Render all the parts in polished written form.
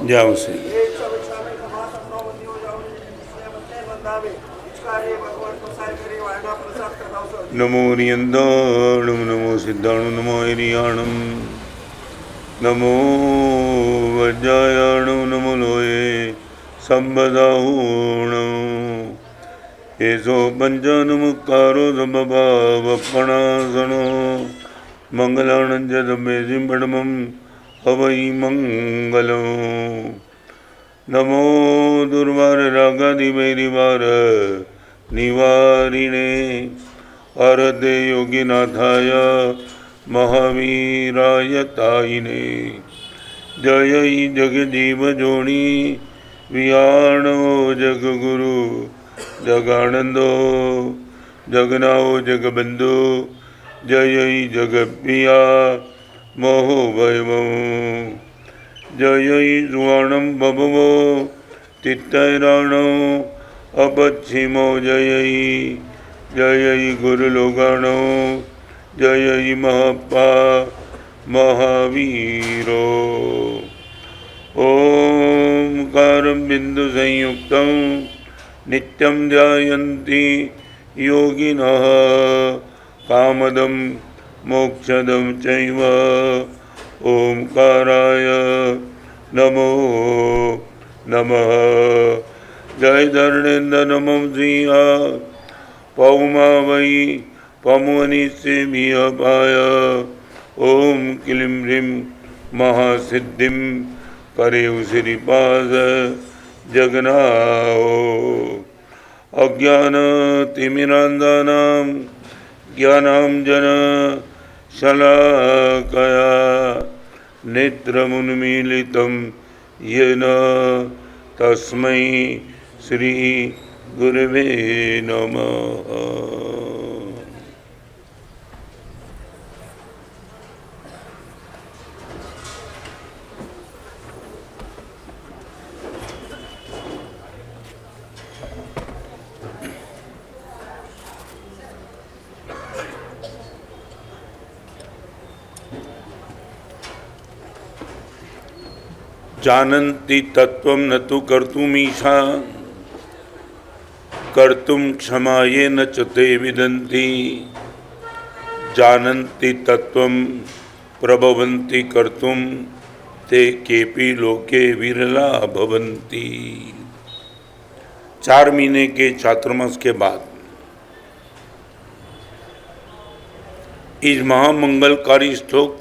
जाओ से नमो नियंदाणम नमो सिद्धाणु नमो हिरियाणम नमो वज्रायाणम नमो लोये संबदाहूणम एसो पंचानमुक्कारो दम्भभावपणासनो मंगलानंजदमे सिंबडमं हवै मंगलम नमो दुर्वार रागादिवैरिवार निवारिणे हरदे योगिनाथाय महावीराय तायिने जय जगजीव जोणी वियाणो जगगुरु जगानंदो जगनाओ जगबंधु जय जगप्रिया मोहो वैभव जय सुवर्णम बभवो तित्तैराणो अपच्छिमो जय जय गुरुलोगाणो जय महप्पा महावीरो ओंकारं बिंदु संयुक्तं नित्यं ध्यायन्ति योगिनः कामदं मोक्षदं चैव ओंकाराय नमो नमः जय धरणेन्द्र नमो सिंहा पौमा वै पमुनिसेमियपाय ओम क्लीं ह्रीं महासिद्धिं करेउ श्रीपाद जगन्नाथ अज्ञानतिमिरान्धानां ज्ञानाञ्जन शलाकया नेत्रमुन्मीलितं येन तस्मै श्री गुरुवे नमः। जानन्ति तत्त्वं न तु कर्तुमीशा कर्तुं क्षमाये न च ते विदन्ति जानन्ति तत्त्वं प्रभवन्ति कर्तुं ते केपि लोके विरला भवन्ति। 4 महीने के चातुर्मास के बाद इस महामंगलकारी श्लोक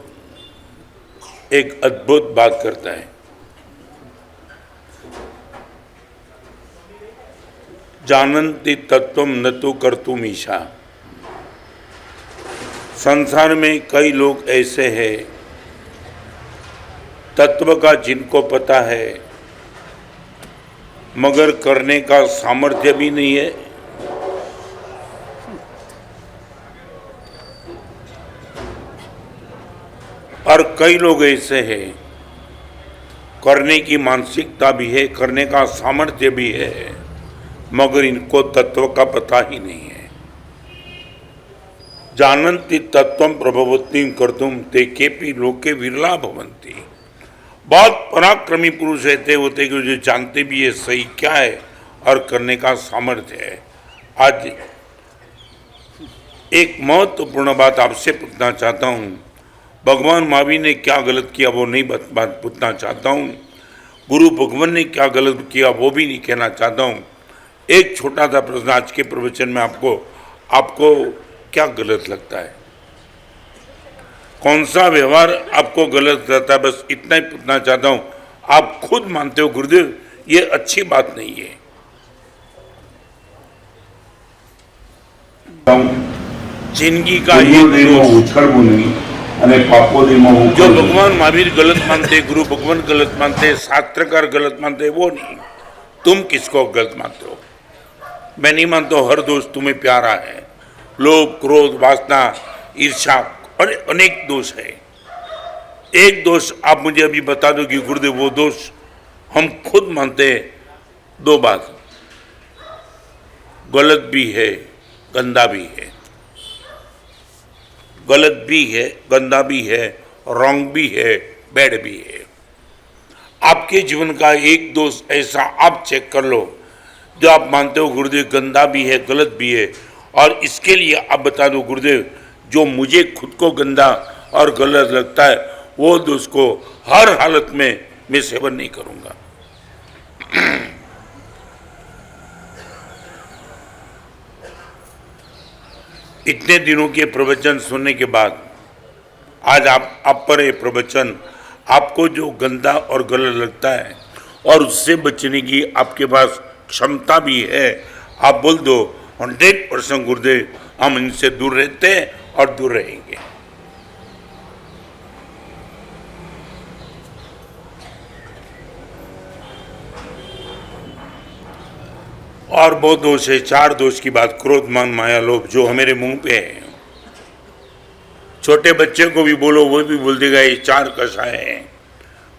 एक अद्भुत बात करता है। जानन्ति तत्त्वं न तु कर्तुमीशा। संसार में कई लोग ऐसे हैं तत्व का जिनको पता है मगर करने का सामर्थ्य भी नहीं है, और कई लोग ऐसे हैं करने की मानसिकता भी है, करने का सामर्थ्य भी है, मगर इनको तत्व का पता ही नहीं है। जानन्ति तत्त्वं प्रभवन्ति कर्तुं ते केपि लोके विरला भवन्ति। बहुत पराक्रमी पुरुष रहते होते कि जो जानते भी है सही क्या है और करने का सामर्थ्य है। आज एक महत्वपूर्ण बात आपसे पूछना चाहता हूँ। भगवान महावीर ने क्या गलत किया वो नहीं बात पूछना चाहता हूँ। गुरु भगवान ने क्या गलत किया वो भी नहीं कहना चाहता हूँ। एक छोटा सा प्रश्न आज के प्रवचन में आपको क्या गलत लगता है, कौन सा व्यवहार आपको गलत लगता है, बस इतना ही पूछना चाहता हूँ। आप खुद मानते हो गुरुदेव ये अच्छी बात नहीं है। जिंदगी का ये जो भगवान महावीर गलत मानते, गुरु भगवान गलत मानते, शास्त्रकार गलत मानते, वो नहीं। तुम किसको गलत मानते हो? मैं नहीं मानता हूँ हर दोष तुम्हें प्यारा है। लोभ, क्रोध, वासना, ईर्ष्या और अनेक दोष है। एक दोष आप मुझे अभी बता दो कि गुरुदेव वो दोष हम खुद मानते हैं। 2 बात, गलत भी है गंदा भी है, गलत भी है गंदा भी है रॉन्ग भी है, बैड भी है। आपके जीवन का एक दोष ऐसा आप चेक कर लो जो आप मानते हो गुरुदेव गंदा भी है, गलत भी है, और इसके लिए आप बता दो गुरुदेव जो मुझे खुद को गंदा और गलत लगता है वो दोष को हर हालत में मैं सेवन नहीं करूंगा। इतने दिनों के प्रवचन सुनने के बाद आज आप पर ये प्रवचन, आपको जो गंदा और गलत लगता है और उससे बचने की आपके पास क्षमता भी है, आप बोल दो 100% गुरुदेव हम इनसे दूर रहते हैं और दूर रहेंगे। और बहुत दोष है, 4 दोष की बात, क्रोध मान माया लोभ, जो हमारे मुंह पे है। छोटे बच्चे को भी बोलो वो भी बोल देगा ये 4 कषाय है।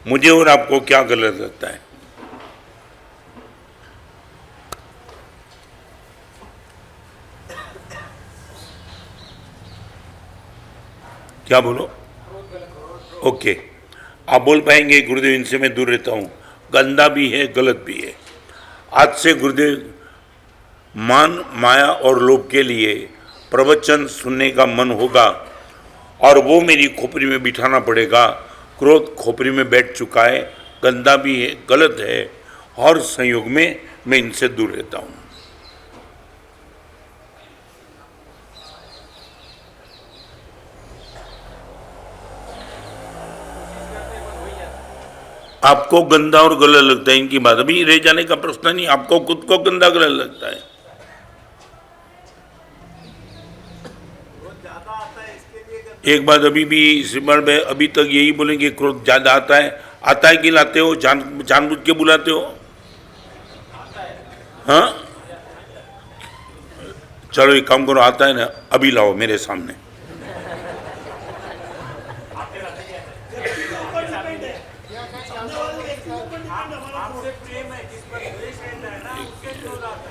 मुझे और आपको क्या गलत लगता है? क्या बोलो? ओके, आप बोल पाएंगे गुरुदेव इनसे मैं दूर रहता हूं, गंदा भी है गलत भी है। आज से गुरुदेव मान माया और लोभ के लिए प्रवचन सुनने का मन होगा और वो मेरी खोपड़ी में बिठाना पड़ेगा। क्रोध खोपड़ी में बैठ चुका है, गंदा भी है गलत है, और संयोग में मैं इनसे दूर रहता हूँ। आपको गंदा और गलत लगता है, इनकी बात अभी रह जाने का प्रश्न नहीं। आपको खुद को गंदा गलत लगता है, एक बात अभी भी श्रीमान में अभी तक यही बोलेंगे क्रोध ज्यादा आता है कि लाते हो, जानबूझ के बुलाते हो? हाँ चलो एक काम करो, आता है ना अभी लाओ मेरे सामने।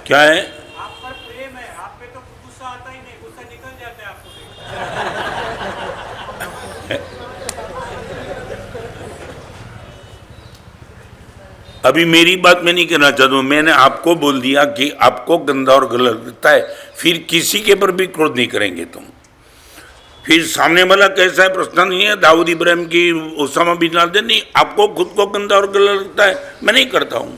क्या है? आप पर प्रेम है, आप पे तो गुस्सा आता ही नहीं, गुस्सा निकल जाता है आपको। अभी मेरी बात मैं नहीं कहना चाहता हूं, मैंने आपको बोल दिया कि आपको गंदा और गलत लगता है, फिर किसी के पर भी क्रोध नहीं करेंगे तुम। फिर सामने वाला कैसा है प्रश्न नहीं है, दाऊद इब्राहिम की, ओसामा बिन लादेन नहीं, आपको खुद को गंदा और गलत लगता है, मैं नहीं करता हूं।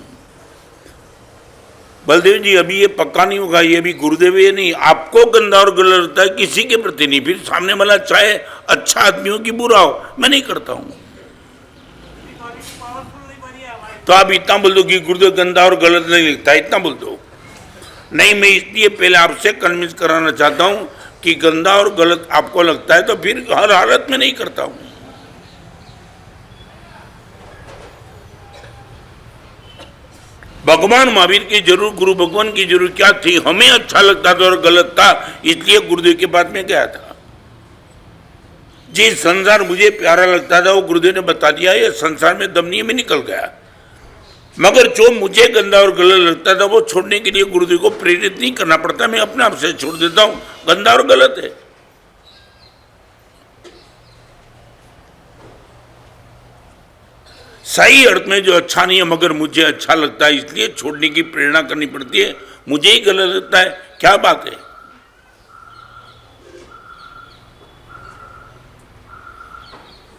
बलदेव जी अभी ये पक्का नहीं होगा, ये भी गुरुदेव ये नहीं, आपको गंदा और गलत लगता है किसी के प्रति नहीं, फिर सामने वाला चाहे अच्छा आदमी हो कि बुरा हो, मैं नहीं करता हूं। तो आप इतना बोल दो कि गुरुदेव गंदा और गलत नहीं लगता, इतना बोल दो। नहीं, मैं इसलिए पहले आपसे कन्विंस कराना चाहता हूं कि गंदा और गलत आपको लगता है तो फिर हर हालत में नहीं करता हूं। भगवान महावीर की जरूर, गुरु भगवान की जरूर क्या थी, हमें अच्छा लगता था और गलत था, इसलिए गुरुदेव के पास में गया था। जिस संसार मुझे प्यारा लगता था वो गुरुदेव ने बता दिया ये संसार में दम नहीं, में निकल गया। मगर जो मुझे गंदा और गलत लगता था वो छोड़ने के लिए गुरुदेव को प्रेरित नहीं करना पड़ता, मैं अपने आप से छोड़ देता हूं। गंदा और गलत है, सही अर्थ में जो अच्छा नहीं है मगर मुझे अच्छा लगता है, इसलिए छोड़ने की प्रेरणा करनी पड़ती है। मुझे ही गलत लगता है, क्या बात है?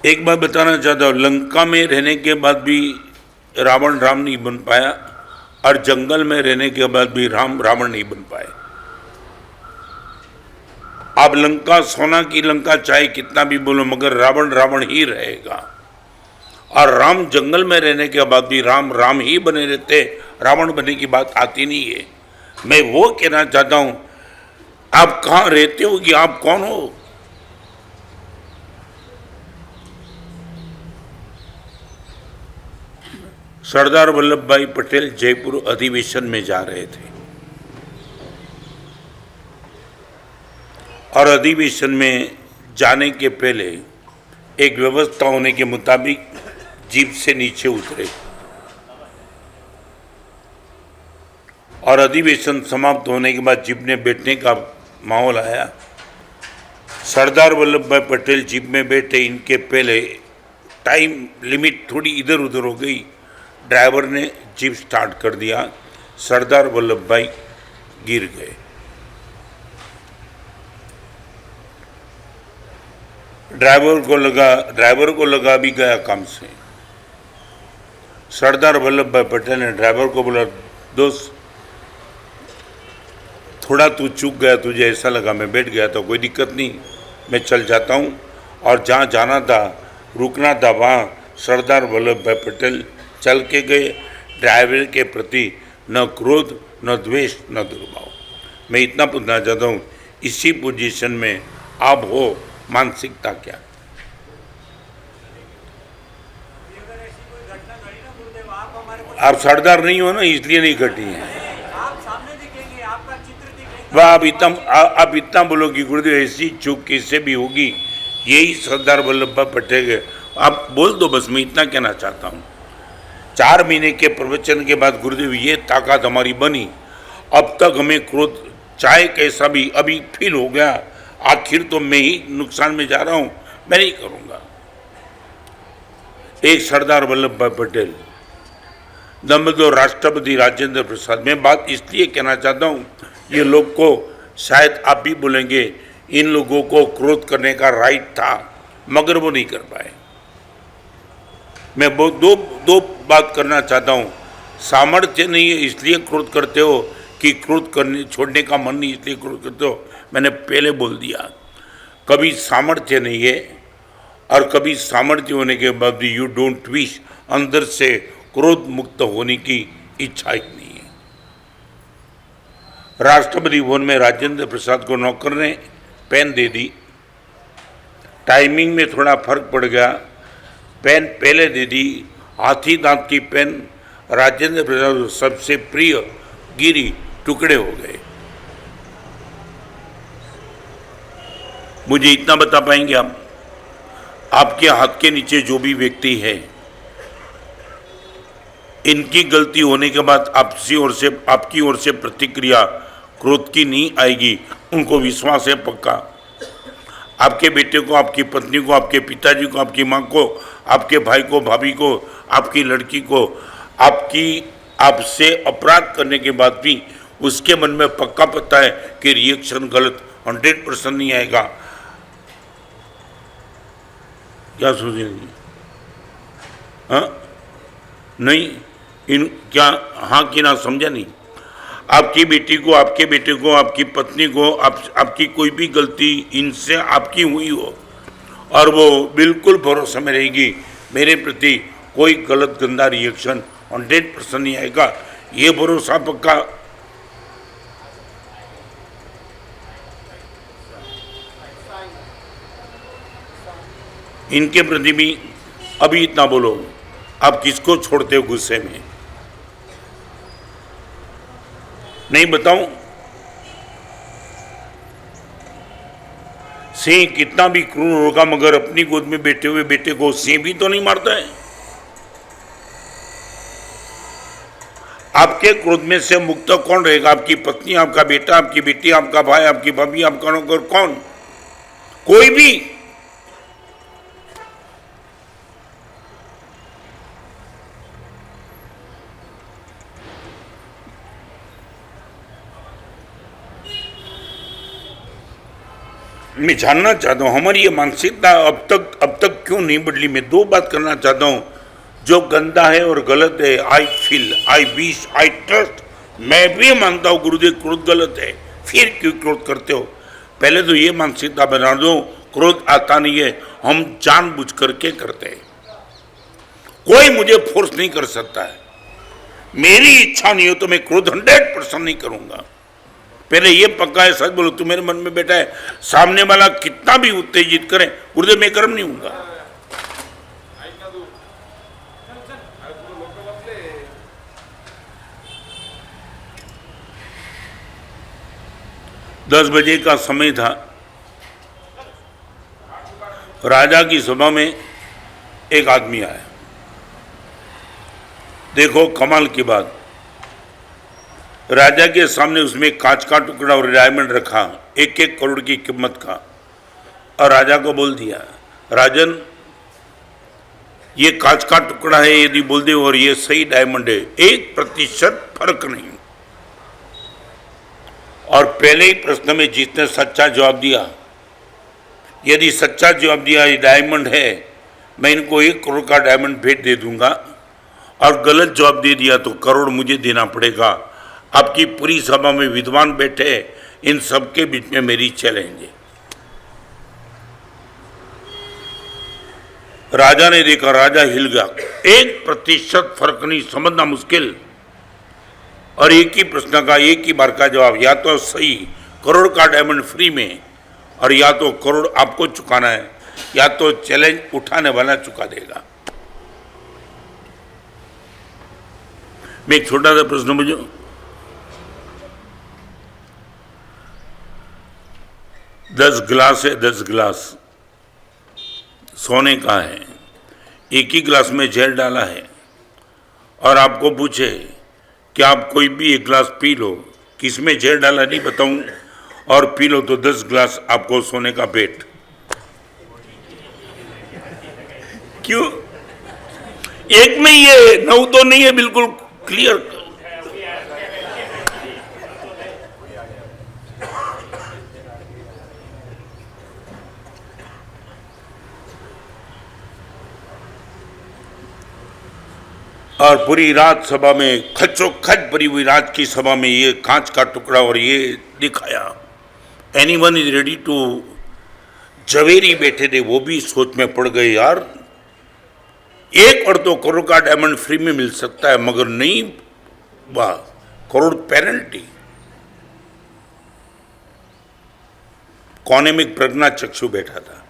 एक बात बताना चाहता हूं, लंका में रहने के बाद भी रावण राम नहीं बन पाया और जंगल में रहने के बाद भी राम रावण नहीं बन पाए। आप लंका सोना की लंका चाहे कितना भी बोलो मगर रावण रावण ही रहेगा, और राम जंगल में रहने के बाद भी राम राम ही बने रहते, रावण बनने की बात आती नहीं है। मैं वो कहना चाहता हूं, आप कहां रहते हो कि आप कौन हो? सरदार वल्लभ भाई पटेल जयपुर अधिवेशन में जा रहे थे और अधिवेशन में जाने के पहले एक व्यवस्था होने के मुताबिक जीप से नीचे उतरे और अधिवेशन समाप्त होने के बाद जीप में बैठने का माहौल आया। सरदार वल्लभ भाई पटेल जीप में बैठे, इनके पहले टाइम लिमिट थोड़ी इधर उधर हो गई, ड्राइवर ने जीप स्टार्ट कर दिया, सरदार वल्लभ भाई गिर गए। ड्राइवर को लगा भी गया काम से। सरदार वल्लभ भाई पटेल ने ड्राइवर को बोला, दोस्त थोड़ा तू चूक गया, तुझे ऐसा लगा, मैं बैठ गया तो कोई दिक्कत नहीं, मैं चल जाता हूँ। और जहाँ जाना था, रुकना था, वहाँ सरदार वल्लभ भाई पटेल चल के गए। ड्राइवर के प्रति न क्रोध, न द्वेष, न दुर्भाव। मैं इतना पूछना चाहता हूँ, इसी पोजीशन में आप हो, मानसिकता क्या? आप सरदार नहीं हो ना, इसलिए नहीं घटी है। वह आप इतना बोलो कि गुरुदेव ऐसी चूक किससे भी होगी, यही सरदार वल्लभ भाई पटेल है। आप बोल दो बस, मैं इतना कहना चाहता हूँ। 4 महीने के प्रवचन के बाद गुरुदेव ये ताकत हमारी बनी। अब तक हमें क्रोध चाहे कैसा भी अभी फील हो गया, आखिर तो मैं ही नुकसान में जा रहा हूँ, मैं नहीं करूँगा। एक सरदार वल्लभ भाई पटेल, नंबर 2 राष्ट्रपति राजेंद्र प्रसाद। मैं बात इसलिए कहना चाहता हूँ, ये लोग को शायद आप भी बोलेंगे, इन लोगों को क्रोध करने का राइट था, मगर वो नहीं कर पाए। मैं दो बात करना चाहता हूँ। सामर्थ्य नहीं है इसलिए क्रोध करते हो, कि क्रोध करने छोड़ने का मन नहीं इसलिए क्रोध करते हो। मैंने पहले बोल दिया, कभी सामर्थ्य नहीं है और कभी सामर्थ्य होने के बाद भी यू डोंट विश, अंदर से क्रोध मुक्त होने की इच्छा ही नहीं है। राष्ट्रपति भवन में राजेंद्र प्रसाद को नौकर ने पेन दे दी, टाइमिंग में थोड़ा फर्क पड़ गया, पेन पहले दे दी, हाथी दांत की पेन राजेंद्र प्रसाद सबसे प्रिय गिरी, टुकड़े हो गए। मुझे इतना बता पाएंगे आप, आपके हाथ के नीचे जो भी व्यक्ति है, इनकी गलती होने के बाद आपकी ओर से प्रतिक्रिया क्रोध की नहीं आएगी, उनको विश्वास है पक्का। आपके बेटे को, आपकी पत्नी को, आपके पिताजी को, आपकी माँ को, आपके भाई को, भाभी को, आपकी लड़की को, आपसे अपराध करने के बाद भी उसके मन में पक्का पता है कि रिएक्शन गलत 100% नहीं आएगा। क्या सोचेंगे? हाँ नहीं, क्या हाँ कि ना, समझा नहीं? आपकी बेटी को, आपके बेटे को, आपकी पत्नी को, आपकी कोई भी गलती इनसे आपकी हुई हो और वो बिल्कुल भरोसे में रहेगी, मेरे प्रति कोई गलत गंदा रिएक्शन 100% नहीं आएगा, ये भरोसा पक्का। इनके प्रति भी अभी इतना बोलो, आप किसको छोड़ते हो गुस्से में? नहीं बताऊं? सिंह कितना भी क्रूर होगा, मगर अपनी गोद में बैठे हुए बेटे को सिंह भी तो नहीं मारता है। आपके क्रोध में से मुक्त कौन रहेगा? आपकी पत्नी, आपका बेटा, आपकी बेटी, आपका भाई, आपकी भाभी, आपका नौकर, कौन? कोई भी। मैं जानना चाहता हूँ हमारी ये मानसिकता अब तक क्यों नहीं बदली। मैं 2 बात करना चाहता हूँ, जो गंदा है और गलत है, I feel, I wish, I trust, मैं भी मानता हूँ गुरुदेव क्रोध गलत है, फिर क्यों क्रोध करते हो? पहले तो ये मानसिकता बना दो, क्रोध आता नहीं है, हम जानबूझ करके करते हैं। कोई मुझे फोर्स नहीं कर सकता है, मेरी इच्छा नहीं हो तो मैं क्रोध 100% नहीं करूँगा। पहले ये पक्का है, सच बोलो, तू मेरे मन में बैठा है, सामने वाला कितना भी उत्तेजित करे, गुरुदेव मैं कर्म नहीं हूँगा। 10 बजे का समय था, राजा की सभा में एक आदमी आया। देखो कमाल की बात, राजा के सामने उसमें कांच का टुकड़ा और डायमंड रखा, 1-1 करोड़ की कीमत का। और राजा को बोल दिया, राजन ये कांच का टुकड़ा है यदि बोल दे और ये सही डायमंड है, 1% फर्क नहीं। और पहले ही प्रश्न में जिसने सच्चा जवाब दिया, यदि सच्चा जवाब दिया ये डायमंड है, मैं इनको 1 करोड़ का डायमंड भेंट दे दूंगा, और गलत जवाब दे दिया तो करोड़ मुझे देना पड़ेगा। आपकी पूरी सभा में विद्वान बैठे, इन सबके बीच में मेरी चैलेंज है। राजा ने देखा, राजा हिल गया, 1% फर्क नहीं, समझना मुश्किल। और एक ही प्रश्न का एक ही बार का जवाब, या तो सही करोड़ का डायमंड फ्री में, और या तो करोड़ आपको चुकाना है, या तो चैलेंज उठाने वाला चुका देगा। मैं एक छोटा सा प्रश्न मुझे, 10 गिलास है, 10 गिलास सोने का है, एक ही गिलास में जहर डाला है, और आपको पूछे कि आप कोई भी एक गिलास पी लो, किसमें जहर डाला नहीं बताऊं, और पी लो तो 10 गिलास आपको सोने का भेंट। क्यों? एक में ये 9 तो नहीं है, बिल्कुल क्लियर। और पूरी रात सभा में खचोखच भरी हुई रात की सभा में ये कांच का टुकड़ा और ये दिखाया। एनीवन इज रेडी टू, जवेरी बैठे थे वो भी सोच में पड़ गए, यार 1 और 2 करोड़ का डायमंड फ्री में मिल सकता है, मगर नहीं, वाह, करोड़ पेनल्टी। कोने में एक प्रज्ञा चक्षु बैठा था।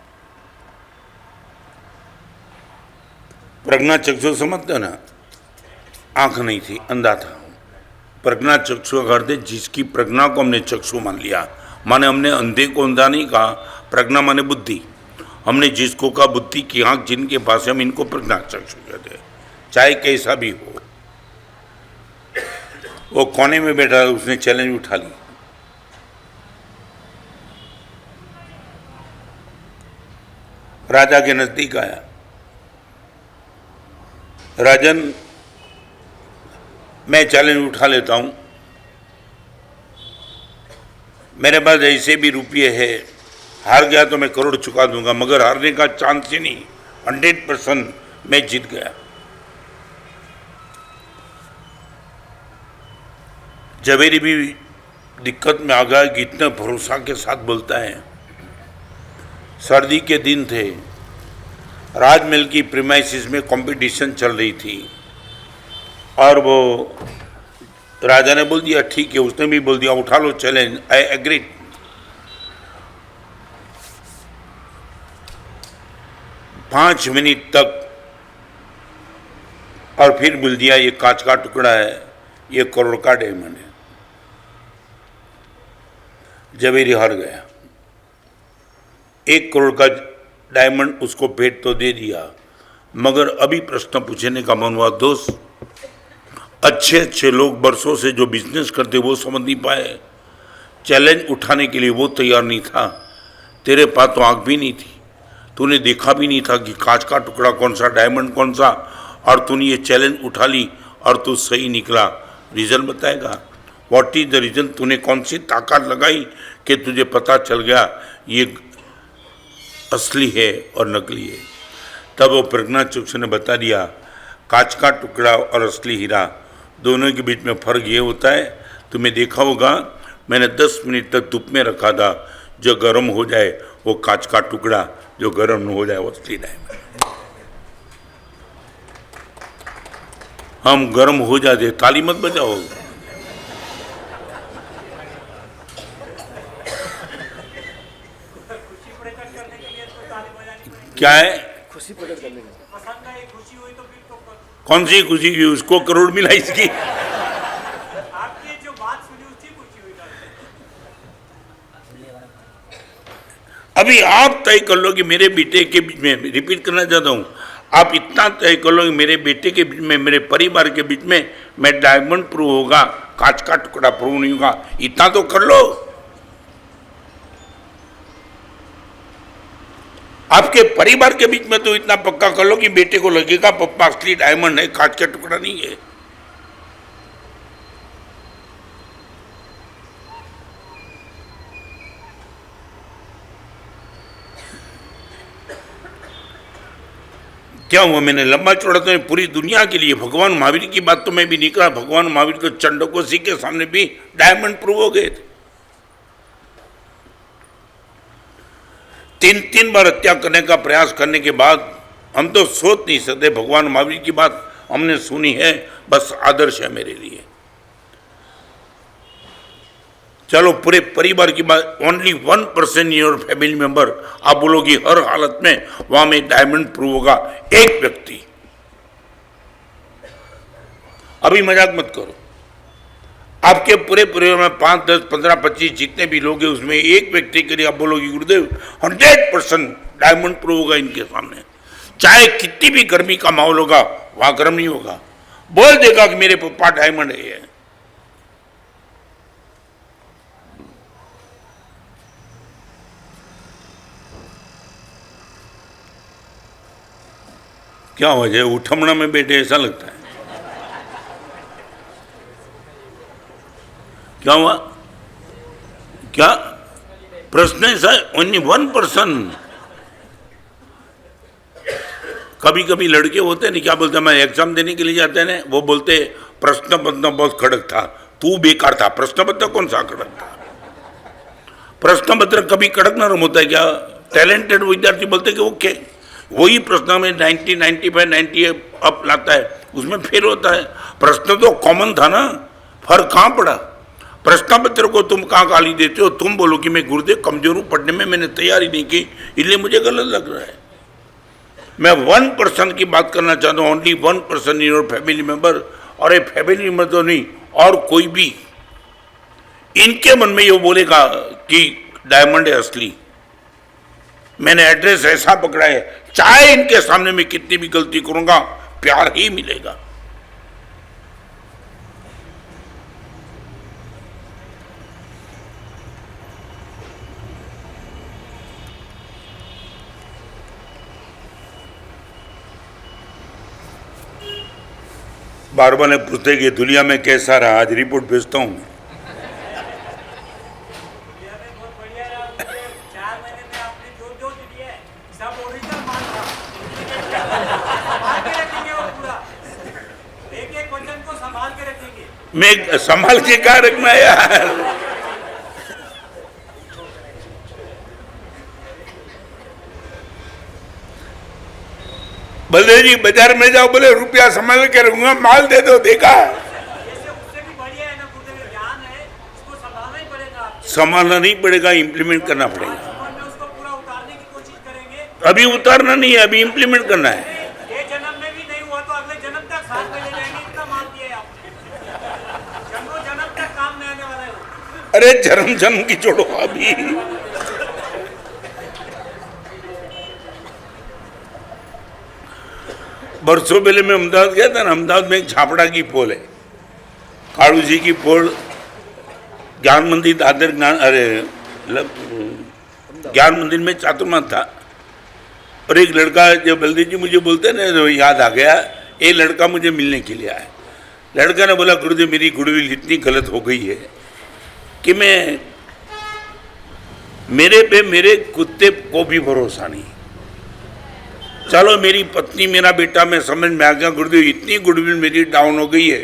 प्रज्ञा चक्षु समझते हो ना, आंख नहीं थी, अंधा था। प्रज्ञा चक्षु का अर्थ है जिसकी प्रज्ञा को हमने चक्षु मान लिया, माने हमने अंधे को अंधा नहीं कहा, प्रज्ञा माने बुद्धि। हमने जिसको कहा बुद्धि की आंख जिनके पास है, हम इनको प्रज्ञा चक्षु कहते हैं, चाहे कैसा भी हो। वो कोने में बैठा, उसने चैलेंज उठा ली। राजा के नजदीक आया, राजन मैं चैलेंज उठा लेता हूं, मेरे पास ऐसे भी रुपये है, हार गया तो मैं करोड़ चुका दूंगा, मगर हारने का चांस ही नहीं, 100% मैं जीत गया। जवेरी भी दिक्कत में आ गया कि इतने भरोसा के साथ बोलता है। सर्दी के दिन थे, राजमहल की प्रीमाइसिस में कंपटीशन चल रही थी, और वो राजा ने बोल दिया ठीक है, उसने भी बोल दिया उठा लो चैलेंज, आई एग्री। 5 मिनट तक, और फिर बोल दिया ये कांच का टुकड़ा है, ये करोड़ का डायमंड है। जवेरी हार गया। 1 करोड़ का डायमंड उसको भेंट तो दे दिया, मगर अभी प्रश्न पूछने का मन हुआ, दोस्त अच्छे अच्छे लोग बरसों से जो बिजनेस करते वो समझ नहीं पाए, चैलेंज उठाने के लिए वो तैयार नहीं था। तेरे पास तो आंख भी नहीं थी, तूने देखा भी नहीं था कि कांच का टुकड़ा कौन सा, डायमंड कौन सा, और तूने ये चैलेंज उठा ली और तू सही निकला। रीज़न बताएगा, व्हाट इज द रीज़न? तूने कौन सी ताकत लगाई कि तुझे पता चल गया ये असली है और नकली है? तब वो प्रज्ञा चक्षु ने बता दिया, कांच का टुकड़ा और असली हीरा दोनों के बीच में फ़र्क ये होता है, तुम्हें देखा होगा मैंने 10 मिनट तक धूप में रखा था, जो गर्म हो जाए वो कांच का टुकड़ा, जो गर्म न हो जाए वो असली डायमंड। हम गर्म हो जाते, ताली मत बजाओ। क्या है? खुशी प्रकट करने की। खुशी हुई तो फिर तो कौन सी खुशी की? उसको करोड़ मिला इसकी। आपकी जो बात सुनी उसकी खुशी हुई। अभी आप तय कर लो कि मेरे बेटे के बीच में, रिपीट करना चाहता हूं, आप इतना तय कर लो कि मेरे बेटे के बीच में, मेरे परिवार के बीच में मैं डायमंड प्रूव होगा, कांच का टुकड़ा प्रूव नहीं होगा, इतना तो कर लो। आपके परिवार के बीच में तो इतना पक्का कर लो कि बेटे को लगेगा पप्पा असली डायमंड है, कांच का टुकड़ा नहीं है। क्या हुआ, मैंने लंबा चौड़ा तो पूरी दुनिया के लिए, भगवान महावीर की बात तो मैं भी नहीं करा। भगवान महावीर तो चंडकोसी के सामने भी डायमंड प्रूव हो गए थे। 3 बार हत्या करने का प्रयास करने के बाद हम तो सोच नहीं सकते। भगवान महावीर की बात हमने सुनी है, बस आदर्श है मेरे लिए। चलो पूरे परिवार की बात, ओनली 1% योर फैमिली मेंबर, आप बोलोगी हर हालत में वहां में डायमंड प्रूव होगा, एक व्यक्ति। अभी मजाक मत करो, आपके पूरे परिवार में 5, 10, 15, 25 जितने भी लोग हैं उसमें एक व्यक्ति के लिए आप बोलोगी गुरुदेव 100% डायमंड प्रूव होगा इनके सामने। चाहे कितनी भी गर्मी का माहौल होगा वहां गर्म नहीं होगा, बोल देगा कि मेरे पप्पा डायमंड है। क्या वजह है, उठमना में बैठे ऐसा लगता है। क्या हुआ, क्या प्रश्न है सर? ओनली 1%। कभी कभी लड़के होते हैं नहीं, क्या बोलते हैं, मैं एग्जाम देने के लिए जाते हैं ना, वो बोलते प्रश्न पत्र बहुत कड़क था, तू बेकार था। प्रश्न पत्र कौन सा कड़क था? प्रश्न पत्र कभी कड़क नरम होता है क्या? टैलेंटेड विद्यार्थी बोलते कि ओके, वही प्रश्न में 90, 95, 98 अप लाता है, उसमें फेल होता है। प्रश्न तो कॉमन था ना, फर्क कहाँ पड़ा? प्रश्न पत्र को तुम कहाँ गाली देते हो? तुम बोलो कि मैं गुरुदेव कमजोर हूँ पढ़ने में, मैंने तैयारी नहीं की इसलिए मुझे गलत लग रहा है। मैं 1% की बात करना चाहता हूँ, only 1% in your family member. और ये फैमिली मेंबर तो नहीं, और कोई भी इनके मन में ये बोलेगा कि डायमंड है असली, मैंने एड्रेस ऐसा पकड़ा है, चाहे इनके सामने मैं कितनी भी गलती करूंगा प्यार ही मिलेगा। बार बार पूछते कि दुनिया में कैसा रहा, आज रिपोर्ट भेजता हूं। मैं संभाल के क्या रखना यार? बलदेव जी बाजार में जाओ, बोले रुपया संभाल के रखूंगा, माल दे दो, देखा? संभालना नहीं पड़ेगा, इंप्लीमेंट करना पड़ेगा। अभी उतारना नहीं है, अभी इंप्लीमेंट करना है। अरे जन्म जन्म की छोड़ो, अभी बरसों पहले मैं अहमदाबाद गया था ना, अहमदाबाद में एक छापड़ा की पोल है, काड़ू जी की पोल, ज्ञान मंदिर दादर ज्ञान मंदिर में चातुर्मास था। और एक लड़का, जो बलदेव जी मुझे बोलते हैं ना, तो याद आ गया, एक लड़का मुझे मिलने के लिए आया। लड़का ने बोला गुरुदेव मेरी गुडविल इतनी गलत हो गई है कि मेरे पे मेरे कुत्ते को भी भरोसा नहीं। चलो मेरी पत्नी मेरा बेटा, मैं समझ में आ गया गुरुदेव इतनी गुडविल मेरी डाउन हो गई है,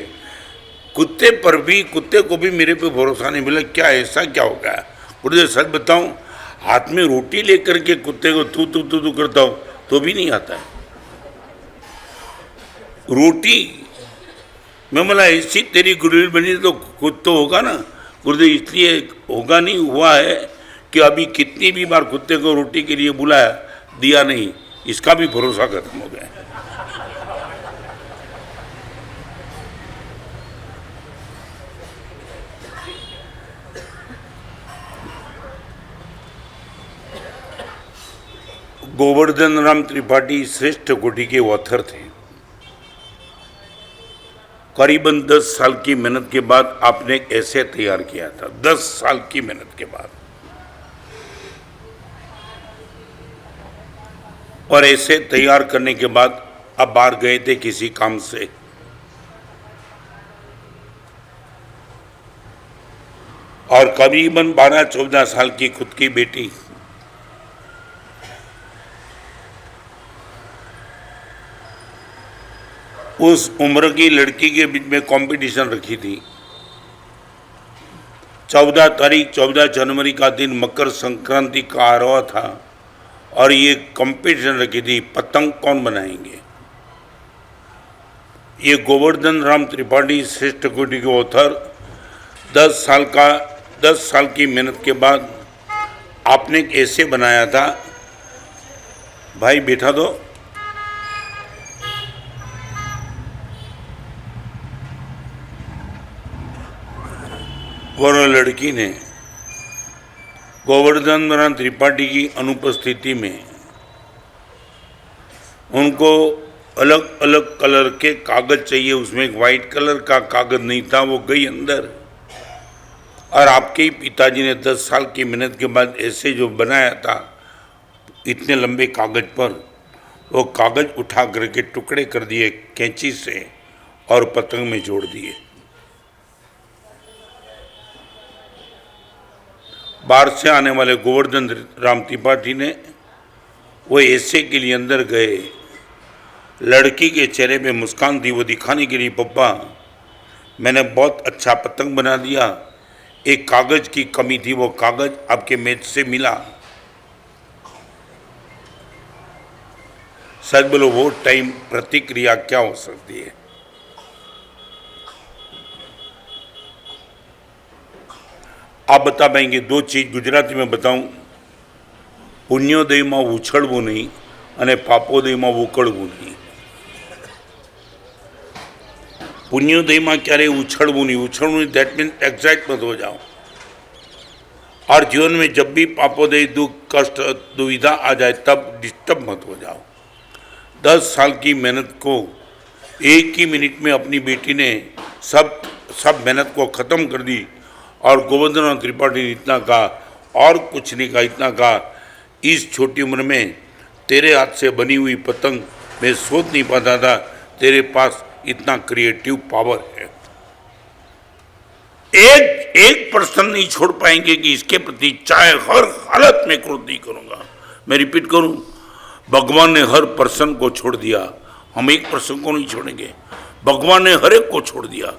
कुत्ते पर भी, कुत्ते को भी मेरे पे भरोसा नहीं मिला। क्या ऐसा क्या हो गया गुरुदेव? सच बताऊं, हाथ में रोटी लेकर के कुत्ते को तू तू तू तू करता हूं तो भी नहीं आता है रोटी। मैं बोला ऐसी तेरी गुडविल बनी तो कुछ तो होगा ना गुरुदेव? इसलिए होगा नहीं, हुआ है कि अभी कितनी भी बार कुत्ते को रोटी के लिए बुलाया, दिया नहीं, इसका भी भरोसा खत्म हो गया। गोवर्धन राम त्रिपाठी श्रेष्ठ कोटि के ऑथर थे। करीबन 10 साल की मेहनत के बाद आपने एक ऐसे तैयार किया था, 10 साल की मेहनत के बाद। और ऐसे तैयार करने के बाद अब बाहर गए थे किसी काम से। और करीबन 12-14 साल की खुद की बेटी, उस उम्र की लड़की के बीच में कंपटीशन रखी थी। 14 जनवरी का दिन मकर संक्रांति का आ रहा था और ये कंपटीशन रखी थी, पतंग कौन बनाएंगे। ये गोवर्धन राम त्रिपाठी श्रेष्ठ कोटि के ऑथर 10 साल की मेहनत के बाद आपने कैसे बनाया था। भाई बैठा दो। वो लड़की ने गोवर्धन राम त्रिपाठी की अनुपस्थिति में उनको अलग अलग कलर के कागज चाहिए, उसमें एक वाइट कलर का कागज नहीं था। वो गई अंदर और आपके ही पिताजी ने 10 साल की मेहनत के बाद ऐसे जो बनाया था इतने लंबे कागज पर, वो कागज उठा करके टुकड़े कर दिए कैंची से और पतंग में जोड़ दिए। बाहर से आने वाले गोवर्धन राम त्रिपाठी ने वो ऐसे के लिए अंदर गए, लड़की के चेहरे पे मुस्कान थी, वो दिखाने के लिए, पप्पा मैंने बहुत अच्छा पतंग बना दिया, एक कागज की कमी थी, वो कागज आपके मेज से मिला। सच बोलो, वो टाइम प्रतिक्रिया क्या हो सकती है। आप बता पाएंगे। दो चीज गुजराती में बताऊं, पुण्योदय में उछड़વું नहीं અને પાપોદયમાં ઉકળવું नहीं। पुण्योदय में क्यारे उछड़વું नहीं, दैट मीन एक्साइट मत हो जाओ। और जीवन में जब भी पापोदय दुख कष्ट दुविधा आ जाए तब डिस्टर्ब मत हो जाओ। 10 साल की मेहनत को एक ही मिनट में अपनी बेटी ने सब मेहनत को ख़त्म कर दी। और गोवर्धन त्रिपाठी ने इतना कहा और कुछ नहीं कहा, इतना कहा, इस छोटी उम्र में तेरे हाथ से बनी हुई पतंग मैं सोच नहीं पाता था, तेरे पास इतना क्रिएटिव पावर है। एक पर्सन नहीं छोड़ पाएंगे कि इसके प्रति चाहे हर हालत में क्रोध नहीं करूंगा। मैं रिपीट करूं, भगवान ने हर पर्सन को छोड़ दिया, हम एक पर्सन को नहीं छोड़ेंगे। भगवान ने हर एक को छोड़ दिया,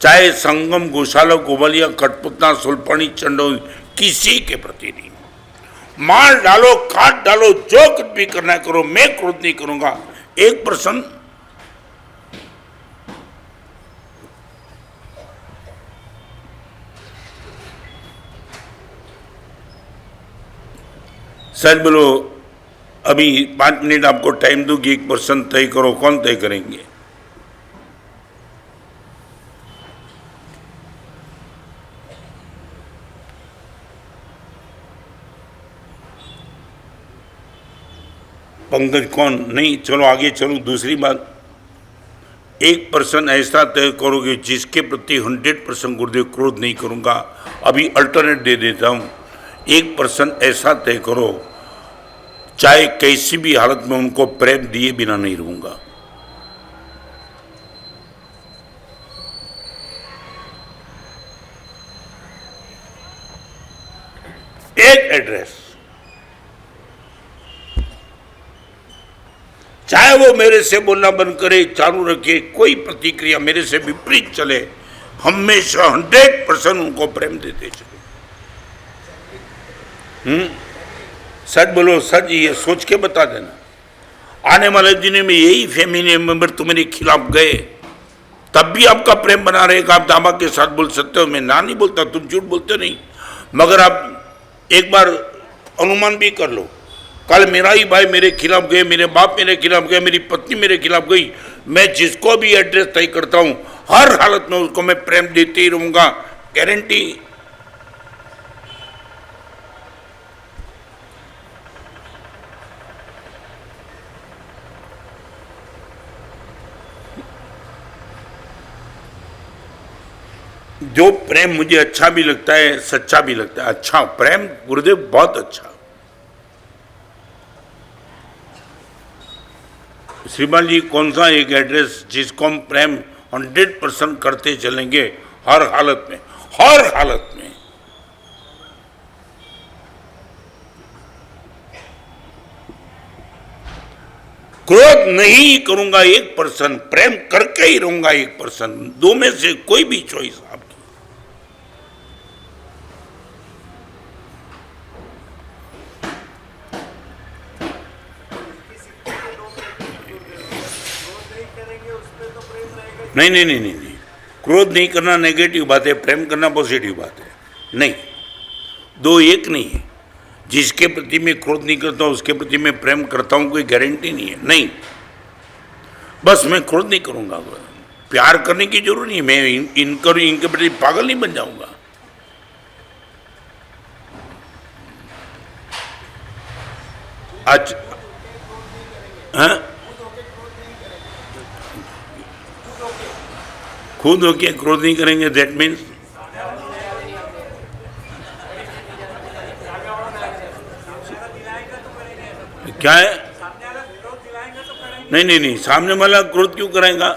चाहे संगम, गौशाला, गोवालिया, कठपुतला, सुल्पानी, चंडोल, किसी के प्रति नहीं। मार डालो, काट डालो, जो कुछ भी करना करो, मैं क्रोध नहीं करूंगा। एक पर्सन सच बोलो, अभी 5 मिनट आपको टाइम दूंगी, एक पर्सन तय करो, कौन तय करेंगे। पंकज कौन नहीं, चलो आगे चलो। दूसरी बात, एक पर्सन ऐसा तय करोगे जिसके प्रति 100% गुरुदेव क्रोध नहीं करूंगा। अभी अल्टरनेट दे देता हूँ, एक पर्सन ऐसा तय करो चाहे कैसी भी हालत में उनको प्रेम दिए बिना नहीं रहूंगा। एक एड्रेस, चाहे वो मेरे से बोलना बंद करे, चालू रखे, कोई प्रतिक्रिया मेरे से विपरीत चले, हमेशा 100% उनको प्रेम देते चले। सच बोलो, सच ये सोच के बता देना। आने वाले दिनों में यही फैमिली मेंबर तुम्हारे खिलाफ गए तब भी आपका प्रेम बना रहेगा। आप दावा के साथ बोल सकते हो, मैं ना नहीं बोलता, तुम झूठ बोलते नहीं, मगर आप एक बार अनुमान भी कर लो, कल मेरा ही भाई मेरे खिलाफ गए, मेरे बाप मेरे खिलाफ गए, मेरी पत्नी मेरे खिलाफ गई, मैं जिसको भी एड्रेस तय करता हूं हर हालत में उसको मैं प्रेम देते ही रहूंगा, गारंटी। जो प्रेम मुझे अच्छा भी लगता है, सच्चा भी लगता है। अच्छा प्रेम गुरुदेव बहुत अच्छा। श्रीमान जी, कौन सा एक एड्रेस जिसको हम प्रेम 100% करते चलेंगे हर हालत में, हर हालत में। क्रोध नहीं करूंगा 1%, प्रेम करके ही रहूंगा 1%। दो में से कोई भी चॉइस आपकी। नहीं नहीं नहीं नहीं नहीं, क्रोध नहीं करना नेगेटिव बात है, प्रेम करना पॉजिटिव बात है। नहीं, दो एक नहीं है। जिसके प्रति मैं क्रोध नहीं करता उसके प्रति मैं प्रेम करता हूं, कोई गारंटी नहीं है। नहीं, बस मैं क्रोध नहीं करूंगा। प्यार करने की जरूरत नहीं, मैं इनके प्रति पागल नहीं बन जाऊंगा। आज हाँ, खुद होके क्रोध नहीं करेंगे, दैट मीन्स क्या है? नहीं नहीं नहीं, सामने वाला क्रोध क्यों कराएगा?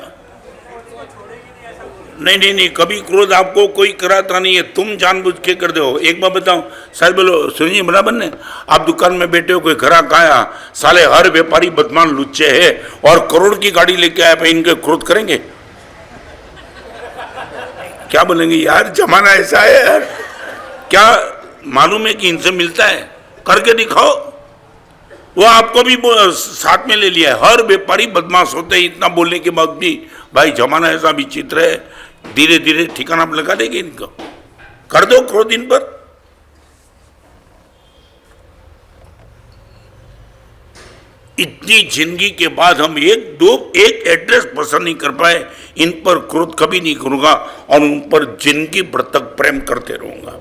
नहीं नहीं नहीं, कभी क्रोध आपको कोई कराता नहीं है, तुम जानबूझ के कर दो। एक बार बताओ, साहब बोलो, सुनिए बराबर ने, आप दुकान में बैठे हो, कोई ग्राहक आया, साले हर व्यापारी बदमान लुच्चे है और करोड़ की गाड़ी लेके आया, इनके क्रोध करेंगे? क्या बोलेंगे? यार जमाना ऐसा है यार, क्या मालूम है कि इनसे मिलता है? करके दिखाओ। वो आपको भी साथ में ले लिया है। हर व्यापारी बदमाश होते हैं, इतना बोलने के बाद भी। भाई जमाना ऐसा विचित्र है, धीरे धीरे ठिकाना लगा देंगे इनको। कर दो क्रोध इन पर। इतनी जिंदगी के बाद हम एक एड्रेस पसंद नहीं कर पाए, इन पर क्रोध कभी नहीं करूंगा और उन पर जिंदगी भर तक प्रेम करते रहूंगा।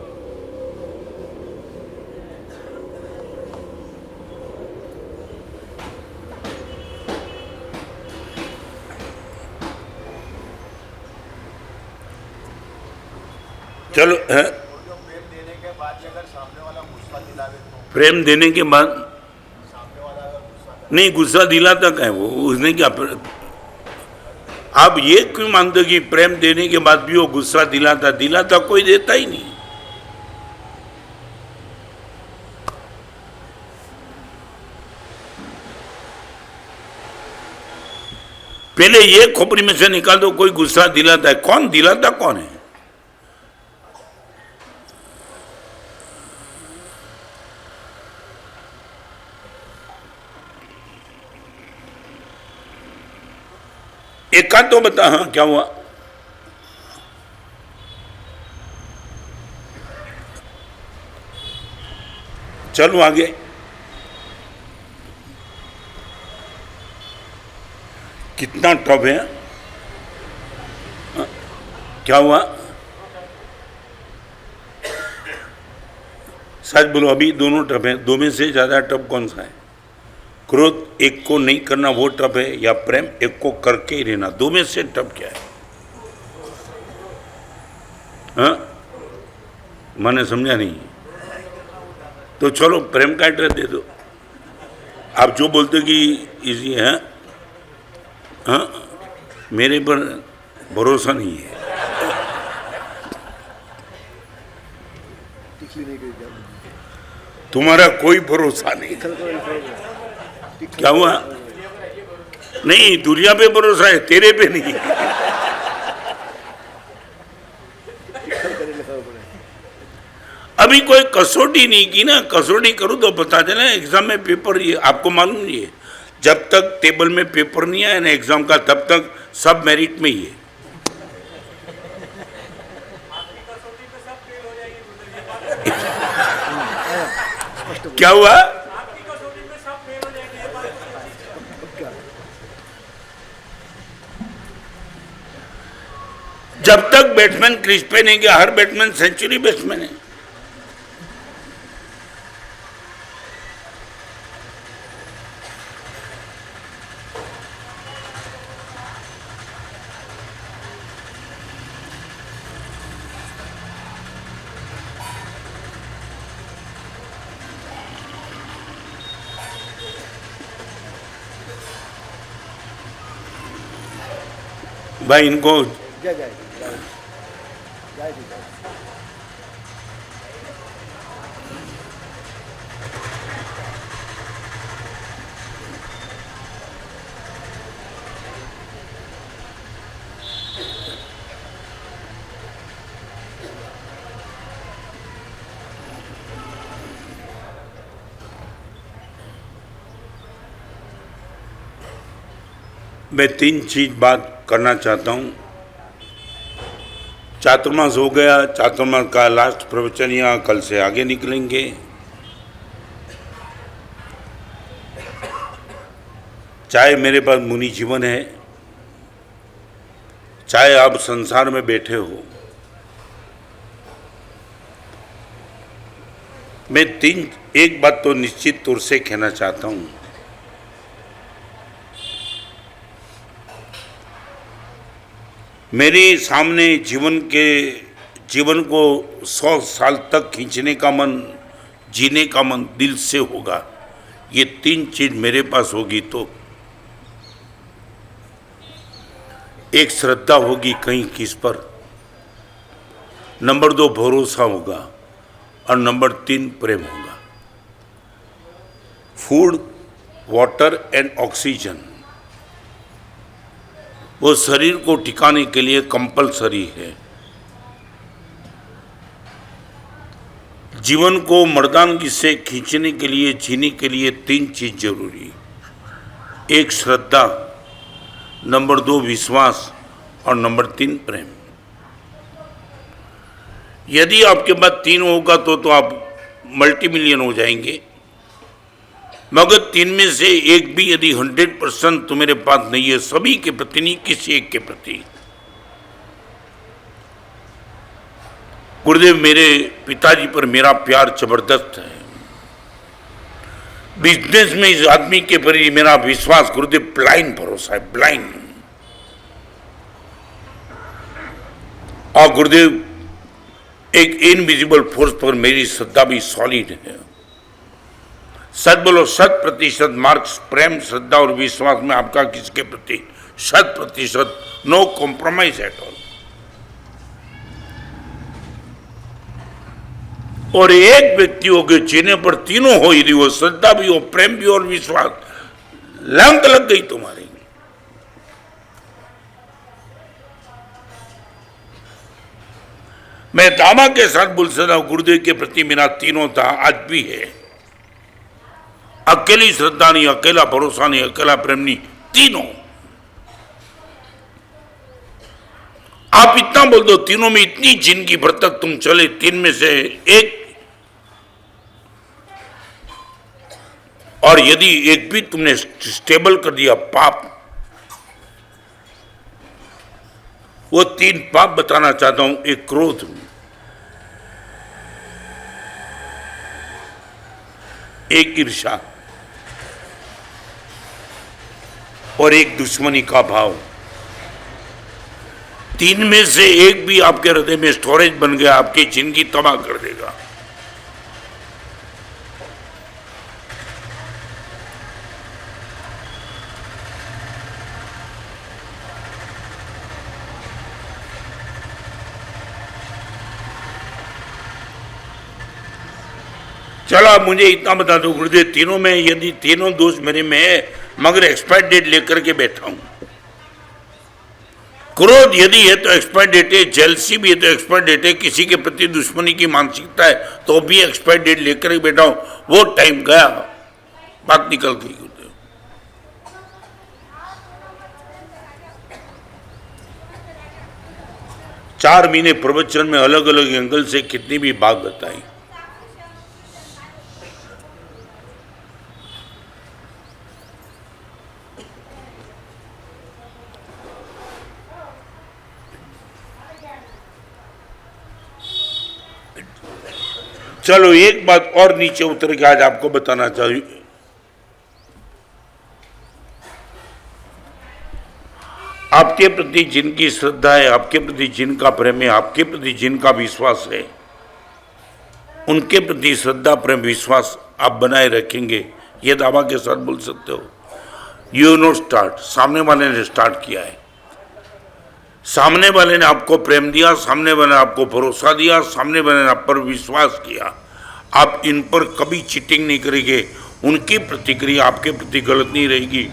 चलो है? प्रेम देने के बाद नहीं, गुस्सा दिलाता है वो, उसने क्या? आप ये क्यों मानते हो कि प्रेम देने के बाद भी वो गुस्सा दिलाता कोई देता ही नहीं। पहले ये खोपड़ी में से निकाल दो, कोई गुस्सा दिलाता है? कौन दिलाता, कौन है? एक तो बता, हाँ क्या हुआ? चलो आगे। कितना टफ है? क्या हुआ? सच बोलो, अभी दोनों टफ है। दो में से ज्यादा टफ कौन सा है? क्रोध एक को नहीं करना वो टफ है, या प्रेम एक को करके ही रहना? दो में से टफ क्या है? हाँ, मैंने समझा नहीं। तो चलो प्रेम का एड्रेस दे दो। आप जो बोलते हो कि इजी है, हाँ, मेरे पर भरोसा नहीं है। तुम्हारा कोई भरोसा नहीं। क्या हुआ? नहीं, दुनिया पे भरोसा है, तेरे पे नहीं। अभी कोई कसौटी नहीं की ना। कसौटी करूँ तो बता देना। एग्जाम में पेपर, ये आपको मालूम नहीं है, जब तक टेबल में पेपर नहीं आया ना एग्जाम का, तब तक सब मेरिट में ही है। क्या हुआ? जब तक बैट्समैन क्रीज पे नहीं गया, हर बैट्समैन सेंचुरी बैट्समैन है। भाई इनको जय जय जय जय जय। मैं 3 चीज बात करना चाहता हूँ। चातुर्मास हो गया, चातुर्मास का लास्ट प्रवचन यहाँ कल से आगे निकलेंगे। चाहे मेरे पास मुनि जीवन है, चाहे आप संसार में बैठे हो, मैं एक बात तो निश्चित तौर से कहना चाहता हूँ। मेरे सामने जीवन को 100 साल तक खींचने का मन, जीने का मन दिल से होगा। ये 3 चीज मेरे पास होगी तो एक श्रद्धा होगी कहीं किस पर, नंबर 2 भरोसा होगा और नंबर 3 प्रेम होगा। फूड, वाटर एंड ऑक्सीजन वो शरीर को टिकाने के लिए कंपलसरी है। जीवन को मर्दानगी से खींचने के लिए, जीने के लिए 3 चीज जरूरी। एक श्रद्धा, नंबर 2 विश्वास और नंबर 3 प्रेम। यदि आपके पास 3 होगा तो आप मल्टी मिलियन हो जाएंगे। मगर 3 में से एक भी यदि 100% तुम्हारे पास नहीं है, सभी के प्रति नहीं, किसी एक के प्रति। गुरुदेव, मेरे पिताजी पर मेरा प्यार जबरदस्त है। बिजनेस में इस आदमी के प्रति मेरा विश्वास गुरुदेव ब्लाइंड भरोसा है, ब्लाइंड। और गुरुदेव एक इनविजिबल फोर्स पर मेरी श्रद्धा भी सॉलिड है। सच बोलो, 100% मार्क्स प्रेम, श्रद्धा और विश्वास में आपका किसके प्रति 100%, नो कॉम्प्रोमाइज एट ऑल। और एक व्यक्ति हो के जीने पर तीनों हो, यदि वो श्रद्धा भी हो, प्रेम भी और विश्वास, लंक लग गई तुम्हारी। मैं दावा के साथ बोल सकता हूं, गुरुदेव के प्रति मेरा तीनों था, आज भी है। अकेली श्रद्धा नहीं, अकेला भरोसा नहीं, अकेला प्रेम नहीं, तीनों। आप इतना बोल दो, तीनों में इतनी जिंदगी भर तक तुम चले, 3 में से एक, और यदि एक भी तुमने स्टेबल कर दिया, पाप, वो 3 पाप बताना चाहता हूं। एक क्रोध, एक ईर्ष्या और एक दुश्मनी का भाव। 3 में से एक भी आपके हृदय में स्टोरेज बन गया, आपकी जिंदगी तबाह कर देगा। चलो आप मुझे इतना बता दो गुरुदेव, तीनों में यदि तीनों दोष मेरे में है, मगर एक्सपायर डेट लेकर के बैठा हूं। क्रोध यदि है तो एक्सपायर डेट है, जेलसी भी है तो एक्सपायर डेट है, किसी के प्रति दुश्मनी की मानसिकता है तो भी एक्सपायर डेट लेकर के बैठा हूं। वो टाइम गया, बात निकल गई। गुरुदेव 4 महीने प्रवचन में अलग अलग एंगल से कितनी भी बात बताई। चलो एक बात और नीचे उतर के आज आपको बताना चाहिए। आपके प्रति जिनकी श्रद्धा है, आपके प्रति जिनका प्रेम है, आपके प्रति जिनका विश्वास है, उनके प्रति श्रद्धा प्रेम विश्वास आप बनाए रखेंगे, ये दावा के साथ बोल सकते हो। यू नो स्टार्ट, सामने वाले ने स्टार्ट किया है। सामने वाले ने आपको प्रेम दिया, सामने वाले ने आपको भरोसा दिया, सामने वाले ने आप पर विश्वास किया, आप इन पर कभी चीटिंग नहीं करेंगे, उनकी प्रतिक्रिया आपके प्रति गलत नहीं रहेगी।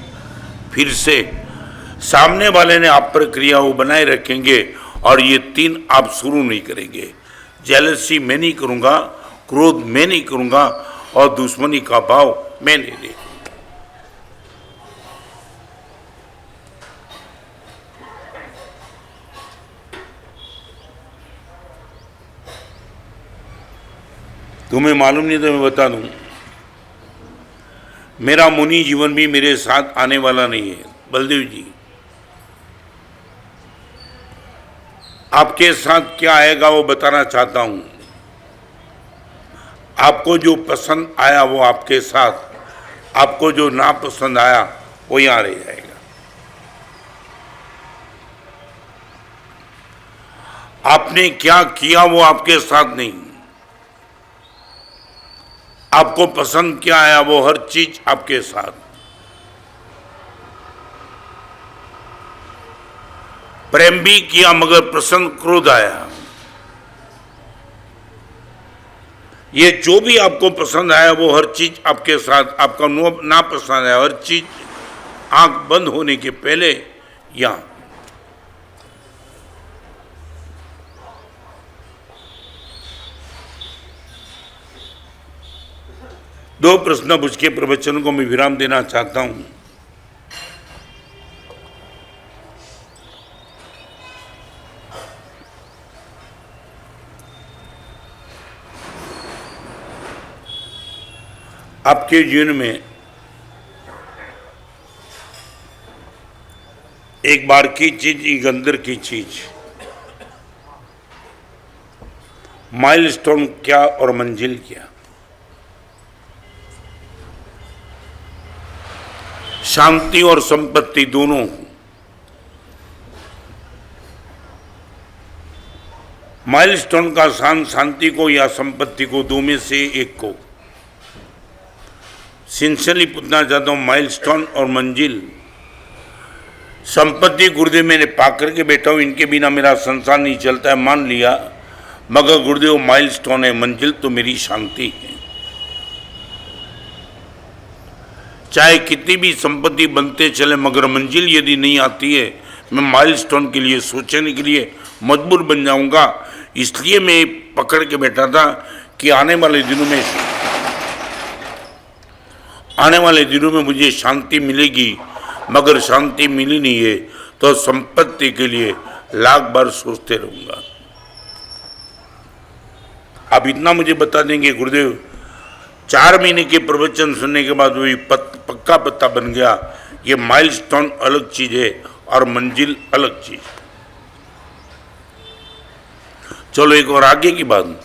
फिर से सामने वाले ने आप पर क्रिया वो बनाए रखेंगे और ये 3 आप शुरू नहीं करेंगे। जेलसी मैं नहीं करूँगा, क्रोध मैं नहीं करूँगा और दुश्मनी का भाव मैं नहीं देखूँगा। तुम्हें मालूम नहीं तो मैं बता दूं, मेरा मुनि जीवन भी मेरे साथ आने वाला नहीं है। बलदेव जी, आपके साथ क्या आएगा वो बताना चाहता हूं। आपको जो पसंद आया वो आपके साथ, आपको जो ना पसंद आया वो यहां रह जाएगा। आपने क्या किया वो आपके साथ नहीं, आपको पसंद क्या आया वो हर चीज आपके साथ। प्रेम भी किया मगर प्रसन्न क्रोध आया। ये जो भी आपको पसंद आया वो हर चीज आपके साथ, आपका ना पसंद आया हर चीज आंख बंद होने के पहले यहां। दो प्रश्न पूछ के प्रवचन को मैं विराम देना चाहता हूं। आपके जीवन में एक बार की चीज, एक अंदर की चीज, माइलस्टोन क्या और मंजिल क्या, शांति और संपत्ति दोनों। माइलस्टोन का स्थान शांति को या संपत्ति को, दो में से एक को। सिंसियरली पूछना चाहता हूं, माइलस्टोन और मंजिल। संपत्ति गुरुदेव मैंने पाकर के बैठा हूं, इनके बिना मेरा संसार नहीं चलता है मान लिया, मगर गुरुदेव माइलस्टोन है, मंजिल तो मेरी शांति है। चाहे कितनी भी संपत्ति बनते चले मगर मंजिल यदि नहीं आती है, मैं माइलस्टोन के लिए सोचने के लिए मजबूर बन जाऊंगा। इसलिए मैं पकड़ के बैठा था कि आने वाले दिनों में मुझे शांति मिलेगी, मगर शांति मिली नहीं है तो संपत्ति के लिए लाख बार सोचते रहूंगा। अब इतना मुझे बता देंगे गुरुदेव, 4 महीने के प्रवचन सुनने के बाद वही पक्का पत्ता बन गया, ये माइलस्टोन अलग चीज है और मंजिल अलग चीज। चलो एक और आगे की बात,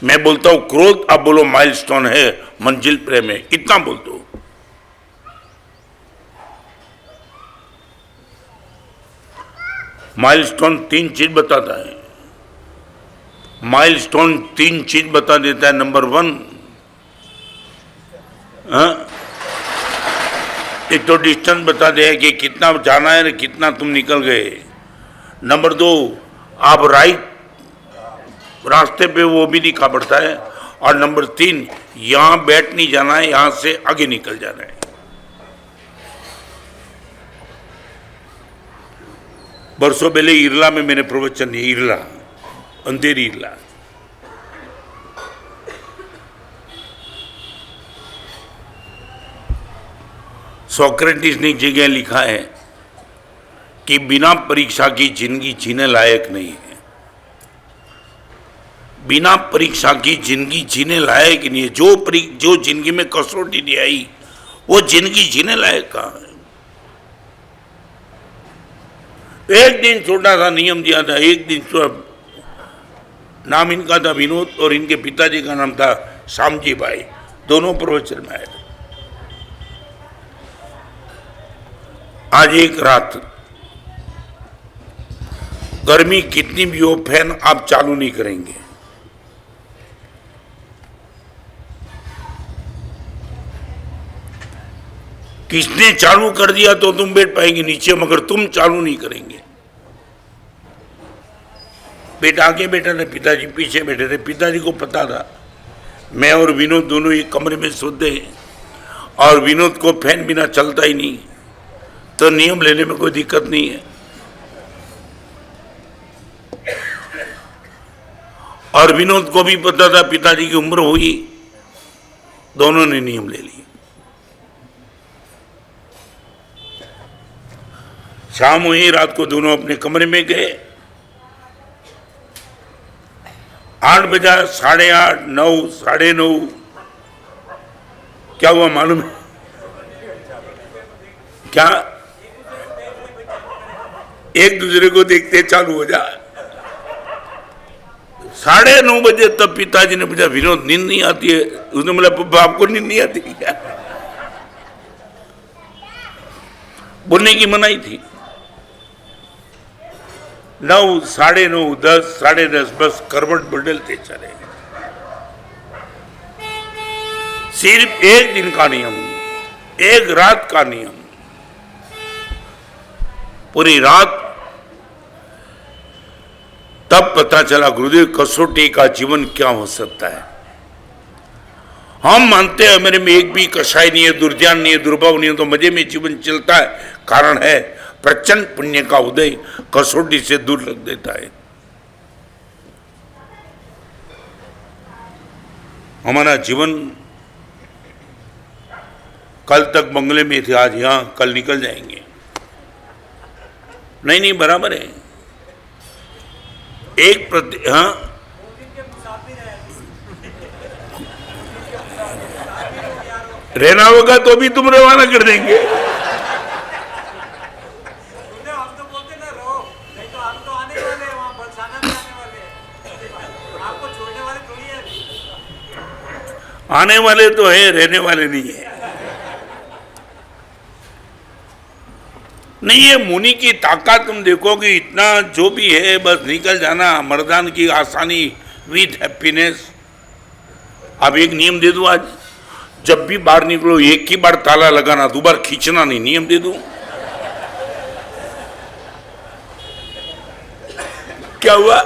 मैं बोलता हूं क्रोध, आप बोलो माइलस्टोन है, मंजिल प्रेम है, इतना बोल दो। माइलस्टोन 3 चीज बताता है, माइलस्टोन 3 चीज बता देता है। नंबर 1, एक तो डिस्टेंस बता दे कि कितना जाना है, कितना तुम निकल गए। नंबर 2, आप राइट रास्ते पे वो भी दिखा पड़ता है। और नंबर 3, यहां बैठ नहीं जाना है, यहां से आगे निकल जाना है। बरसों पहले इरला में मैंने प्रवचन दिया, इरला, अंधेरी इरला। सोक्रेटिस ने एक जगह लिखा है कि बिना परीक्षा की जिंदगी जीने लायक नहीं है। बिना परीक्षा की जिंदगी जीने लायक नहीं है। जो जिंदगी में कसौटी नहीं आई वो जिंदगी जीने लायक कहाँ है। एक दिन छोटा सा नियम दिया था, एक दिन नाम इनका था विनोद और इनके पिताजी का नाम था श्यामजी भाई, दोनों प्रवचन में आए थे। आज एक रात गर्मी कितनी भी हो, फैन आप चालू नहीं करेंगे। किसने चालू कर दिया तो तुम बैठ पाएंगे नीचे, मगर तुम चालू नहीं करेंगे। बेटा आगे बैठा था, पिताजी पीछे बैठे थे। पिताजी को पता था मैं और विनोद दोनों एक कमरे में सोते हैं और विनोद को फैन बिना चलता ही नहीं, तो नियम लेने में कोई दिक्कत नहीं है। और विनोद को भी पता था पिताजी की उम्र हुई, दोनों ने नियम ले लिए। शाम हुई, रात को दोनों अपने कमरे में गए। 8 बजा, 8:30, 9, 9:30, क्या हुआ मालूम है क्या? एक दूसरे को देखते चालू हो जा। 9:30 बजे तब पिताजी ने पूछा, विनोद नींद नहीं आती है? उसने बोला, पप्पा आपको नींद नहीं आती क्या? बोलने की मनाही थी। 9, 9:30, 10, 10:30 बस करवट बदलते चले। सिर्फ एक दिन का नियम, एक रात का नियम। पूरी रात तब पता चला गुरुदेव कसौटी का जीवन क्या हो सकता है। हम मानते हैं मेरे में एक भी कषाय नहीं है, दुर्ध्यान नहीं है, दुर्भाव नहीं है, तो मजे में जीवन चलता है। कारण है प्रचंड पुण्य का उदय कसौटी से दूर रख देता है। हमारा जीवन कल तक बंगले में थे, आज यहां, कल निकल जाएंगे। नहीं बराबर है। हाँ, रहना होगा तो भी तुम रवाना कर देंगे। आने वाले तो है, रहने वाले नहीं है। नहीं, ये मुनि की ताकत तुम देखोगे, इतना जो भी है बस निकल जाना, मर्दान की आसानी विथ हैप्पीनेस। अब एक नियम दे दूं, आज जब भी बाहर निकलो एक ही बार ताला लगाना, दोबारा खींचना नहीं, नियम दे दूं। क्या हुआ?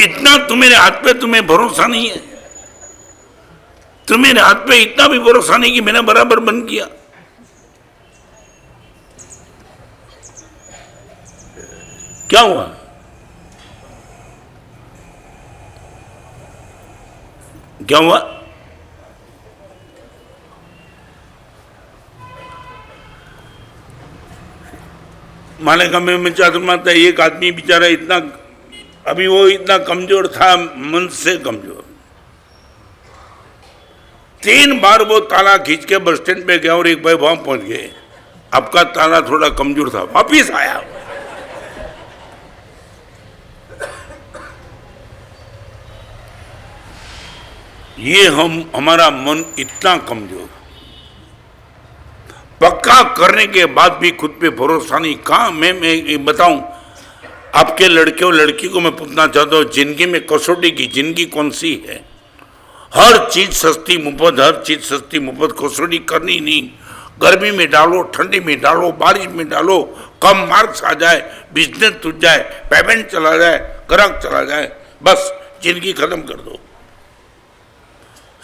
इतना तुम्हारे हाथ पे तुम्हें भरोसा नहीं है? तुम्हारे हाथ पे इतना भी भरोसा नहीं कि मैंने बराबर बंद किया? क्या हुआ? क्या हुआ? माले का में चातुर्माता, एक आदमी बेचारा इतना, अभी वो इतना कमजोर था, मन से कमजोर। 3 बार वो ताला खींच के बस स्टैंड पे गया और एक भाई वहां पहुंच गए। आपका ताला थोड़ा कमजोर था, वापिस आया। ये हमारा मन इतना कमजोर, पक्का करने के बाद भी खुद पे भरोसा नहीं। कहां मैं बताऊं आपके लड़के और लड़की को मैं पूछना चाहता हूं, जिंदगी में कसौटी की जिंदगी कौन सी है? हर चीज सस्ती मुफ्त, हर चीज सस्ती मुफ्त। कसौटी करनी नहीं। गर्मी में डालो, ठंडी में डालो, बारिश में डालो, कम मार्क्स आ जाए, बिजनेस टूट जाए, पेमेंट चला जाए, ग्राहक चला जाए, बस जिंदगी खत्म कर दो।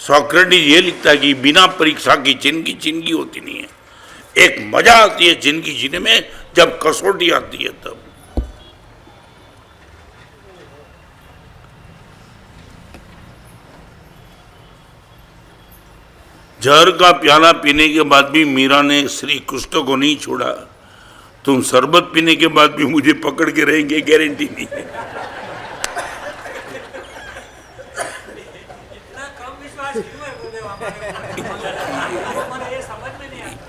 सोक्रेटिस ये लिखता है कि बिना परीक्षा की जिंदगी जिंदगी होती नहीं है। एक मजा आती है जिंदगी जीने में जब कसौटी आती है तब। जहर का प्याला पीने के बाद भी मीरा ने श्री कृष्ण को नहीं छोड़ा। तुम शरबत पीने के बाद भी मुझे पकड़ के रहेंगे, गारंटी नहीं है।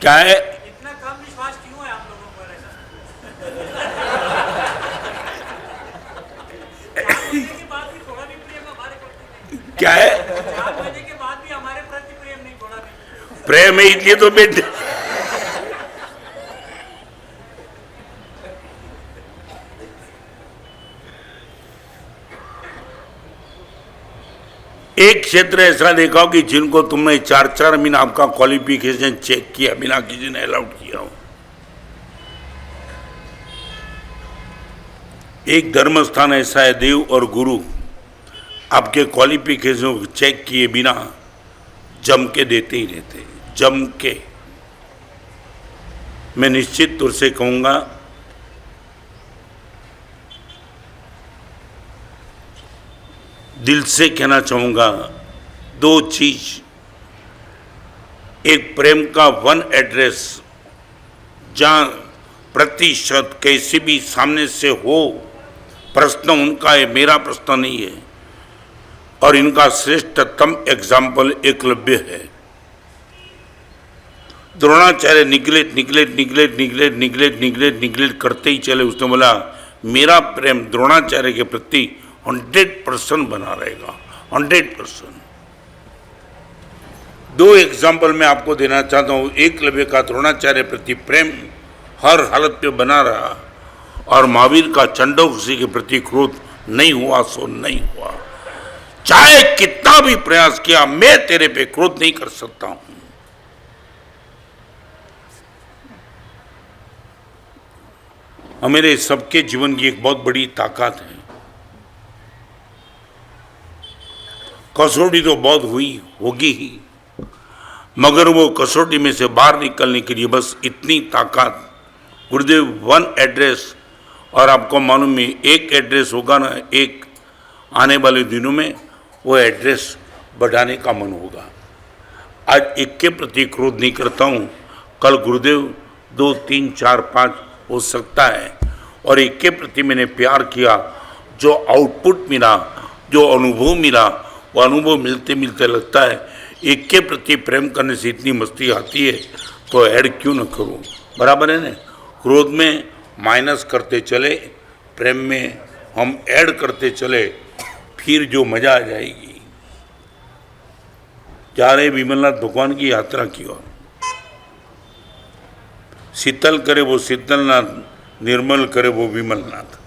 क्या है? इतना कम विश्वास क्यों है आप लोगों पर? ऐसा बाद भी थोड़ा भी प्रेम हमारे प्रति क्या है? 4 महीने के बाद भी हमारे प्रति प्रेम नहीं, थोड़ा भी प्रेम है, इसलिए तो बेटे एक क्षेत्र ऐसा देखा हो कि जिनको तुमने 4-4 महीना आपका क्वालिफिकेशन चेक किया बिना किसी ने अलाउड किया हो। एक धर्म स्थान ऐसा है, देव और गुरु आपके क्वालिफिकेशन को चेक किए बिना जम के देते ही रहते, जम के। मैं निश्चित तौर से कहूँगा, दिल से कहना चाहूँगा, दो चीज, एक प्रेम का वन एड्रेस, जहाँ प्रतिशत कैसे भी सामने से हो, प्रश्न उनका है, मेरा प्रश्न नहीं है। और इनका श्रेष्ठतम एग्जाम्पल एकलव्य है। द्रोणाचार्य निगलेट करते ही चले। उसने बोला मेरा प्रेम द्रोणाचार्य के प्रति 100% बना रहेगा, 100%। दो एग्जाम्पल मैं आपको देना चाहता हूँ। एकलव्य का द्रोणाचार्य प्रति प्रेम हर हालत में बना रहा, और महावीर का चंडौसी के प्रति क्रोध नहीं हुआ सो नहीं हुआ। चाहे कितना भी प्रयास किया, मैं तेरे पे क्रोध नहीं कर सकता हूं। और मेरे सबके जीवन की एक बहुत बड़ी ताकत है। कसौटी तो बहुत हुई होगी ही, मगर वो कसौटी में से बाहर निकलने के लिए बस इतनी ताकत। गुरुदेव वन एड्रेस, और आपको मालूम है एक एड्रेस होगा ना, एक आने वाले दिनों में वो एड्रेस बढ़ाने का मन होगा। आज एक के प्रति क्रोध नहीं करता हूँ, कल गुरुदेव 2, 3, 4, 5 हो सकता है। और एक के प्रति मैंने प्यार किया, जो आउटपुट मिला, जो अनुभव मिला, वो अनुभव मिलते मिलते लगता है एक के प्रति प्रेम करने से इतनी मस्ती आती है, तो ऐड क्यों न करूँ। बराबर है ना। क्रोध में माइनस करते चले, प्रेम में हम ऐड करते चले, फिर जो मजा आ जाएगी। जा रहे विमलनाथ भगवान की यात्रा की ओर। शीतल करे वो शीतलनाथ, निर्मल करे वो विमलनाथ।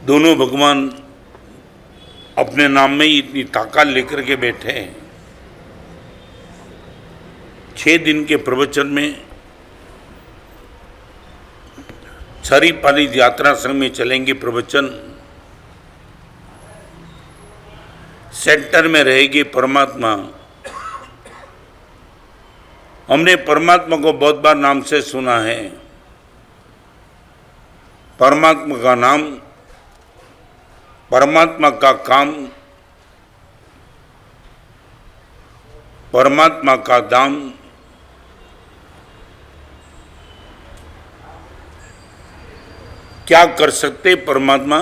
दोनों भगवान अपने नाम में ही इतनी ताकत लेकर के बैठे हैं। 6 दिन के प्रवचन में छरी पाली यात्रा संघ में चलेंगे प्रवचन। सेंटर में रहेगी परमात्मा। हमने परमात्मा को बहुत बार नाम से सुना है। परमात्मा का नाम, परमात्मा का काम, परमात्मा का दाम, क्या कर सकते परमात्मा।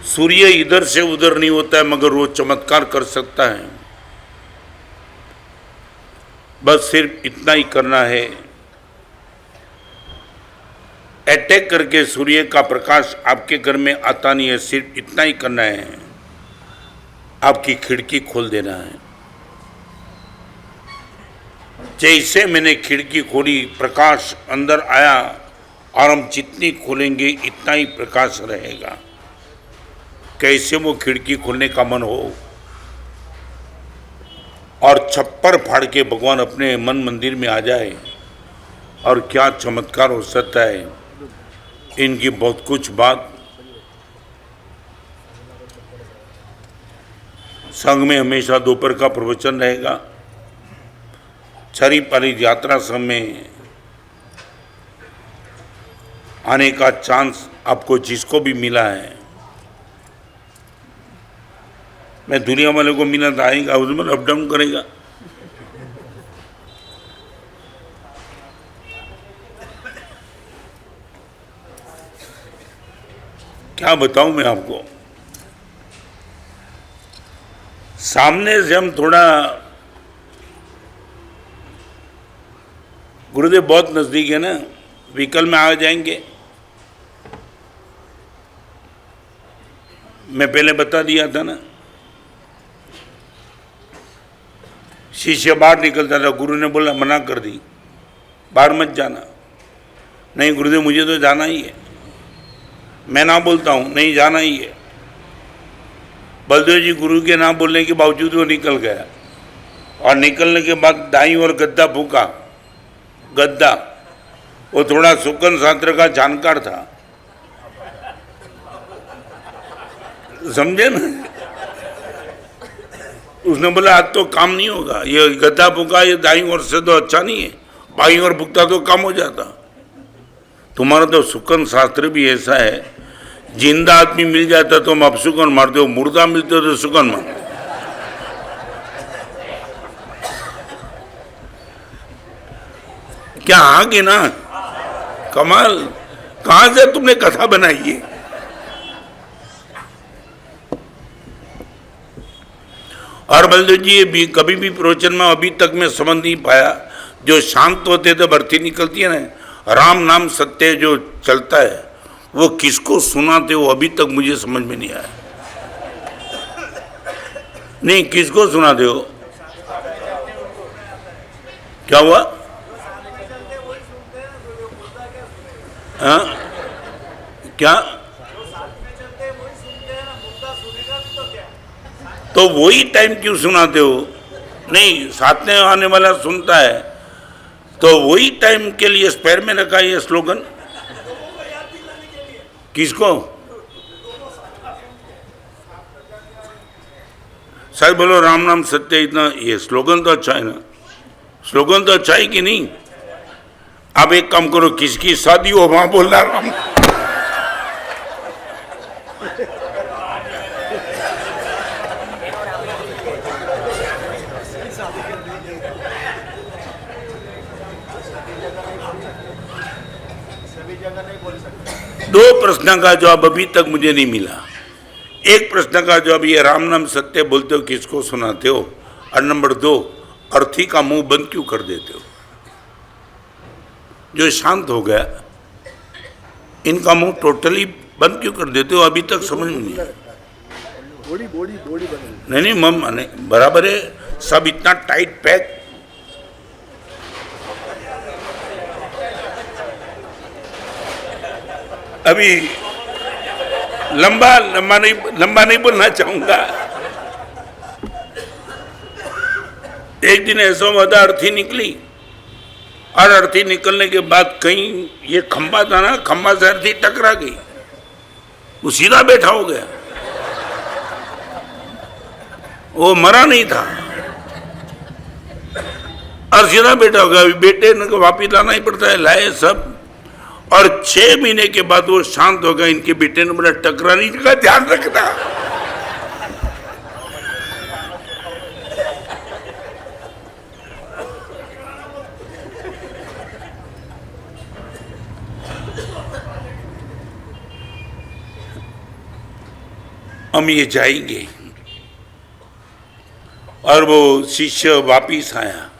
सूर्य इधर से उधर नहीं होता है, मगर वो चमत्कार कर सकता है। बस सिर्फ इतना ही करना है, अटैक करके सूर्य का प्रकाश आपके घर में आता नहीं है। सिर्फ इतना ही करना है, आपकी खिड़की खोल देना है। जैसे मैंने खिड़की खोली, प्रकाश अंदर आया, और हम जितनी खोलेंगे इतना ही प्रकाश रहेगा। कैसे वो खिड़की खोलने का मन हो, और छप्पर फाड़ के भगवान अपने मन मंदिर में आ जाए, और क्या चमत्कार हो सकता है। इनकी बहुत कुछ बात संघ में हमेशा दोपहर का प्रवचन रहेगा। छरी पाली यात्रा संघ में आने का चांस आपको जिसको भी मिला है, मैं दुनिया वाले को मिला तो आएगा, उसमें अप डाउन करेगा। क्या बताऊं मैं आपको। सामने से हम थोड़ा, गुरुदेव बहुत नजदीक है ना, व्हीकल में आ जाएंगे। मैं पहले बता दिया था ना, शिष्य बाहर निकलता था, गुरु ने बोला मना कर दी, बाहर मत जाना। नहीं गुरुदेव मुझे तो जाना ही है। मैं ना बोलता हूँ, नहीं जाना ही है। बलदेव जी गुरु के ना बोलने के बावजूद वो निकल गया। और निकलने के बाद दाई और गद्दा फूका। गद्दा वो थोड़ा सुकन शास्त्र का जानकार था, समझे ना। उसने बोला आज तो काम नहीं होगा, ये गद्दा फूका, ये दाई और से तो अच्छा नहीं है, बाई और फूकता तो काम हो जाता। तुम्हारा तो सुकन शास्त्र भी ऐसा है, जिंदा आदमी मिल जाता तो हम अपसुकन मारते हो, मुर्दा मिलते हो तो सुकन मारते। क्या आगे ना, कमाल, कहां से तुमने कथा बनाई है। और बलदेव जी ये भी कभी भी प्रवचन में अभी तक मैं समझ नहीं पाया, जो शांत होते तो बर्ती निकलती है ना, राम नाम सत्य जो चलता है वो किसको सुनाते हो अभी तक मुझे समझ में नहीं आया। नहीं, किसको सुनाते हो? क्या हुआ? हाँ क्या? तो वही टाइम क्यों सुनाते हो? नहीं, साथ में आने वाला सुनता है तो वही टाइम के लिए स्पेयर में रखा ये स्लोगन। किसको? सर बोलो राम नाम सत्य, इतना ये स्लोगन तो अच्छा है ना, स्लोगन तो अच्छा है कि नहीं। अब एक काम करो, किसकी शादी हो वहां बोलना राम। दो प्रश्न का जवाब अभी तक मुझे नहीं मिला। एक प्रश्न का जवाब ये राम नाम सत्य बोलते हो किसको सुनाते हो, और नंबर 2 अर्थी का मुंह बंद क्यों कर देते हो। जो शांत हो गया इनका मुंह टोटली बंद क्यों कर देते हो, अभी तक समझ में नहीं आया। नहीं मम नहीं बराबर है, सब इतना टाइट पैक। अभी लंबा नहीं बोलना चाहूंगा। एक दिन ऐसा हुआ था, अर्थी निकली, और अर्थी निकलने के बाद कहीं ये खंबा था ना, खंबा से अर्थी टकरा गई, वो सीधा बैठा हो गया, वो मरा नहीं था और सीधा बैठा हो गया। बेटे को वापिस लाना ही पड़ता है, लाए सब, और 6 महीने के बाद वो शांत हो गया। इनके बेटे ने बोला टकराने का ध्यान रखना। हम ये जाएंगे, और वो शिष्य वापिस आया।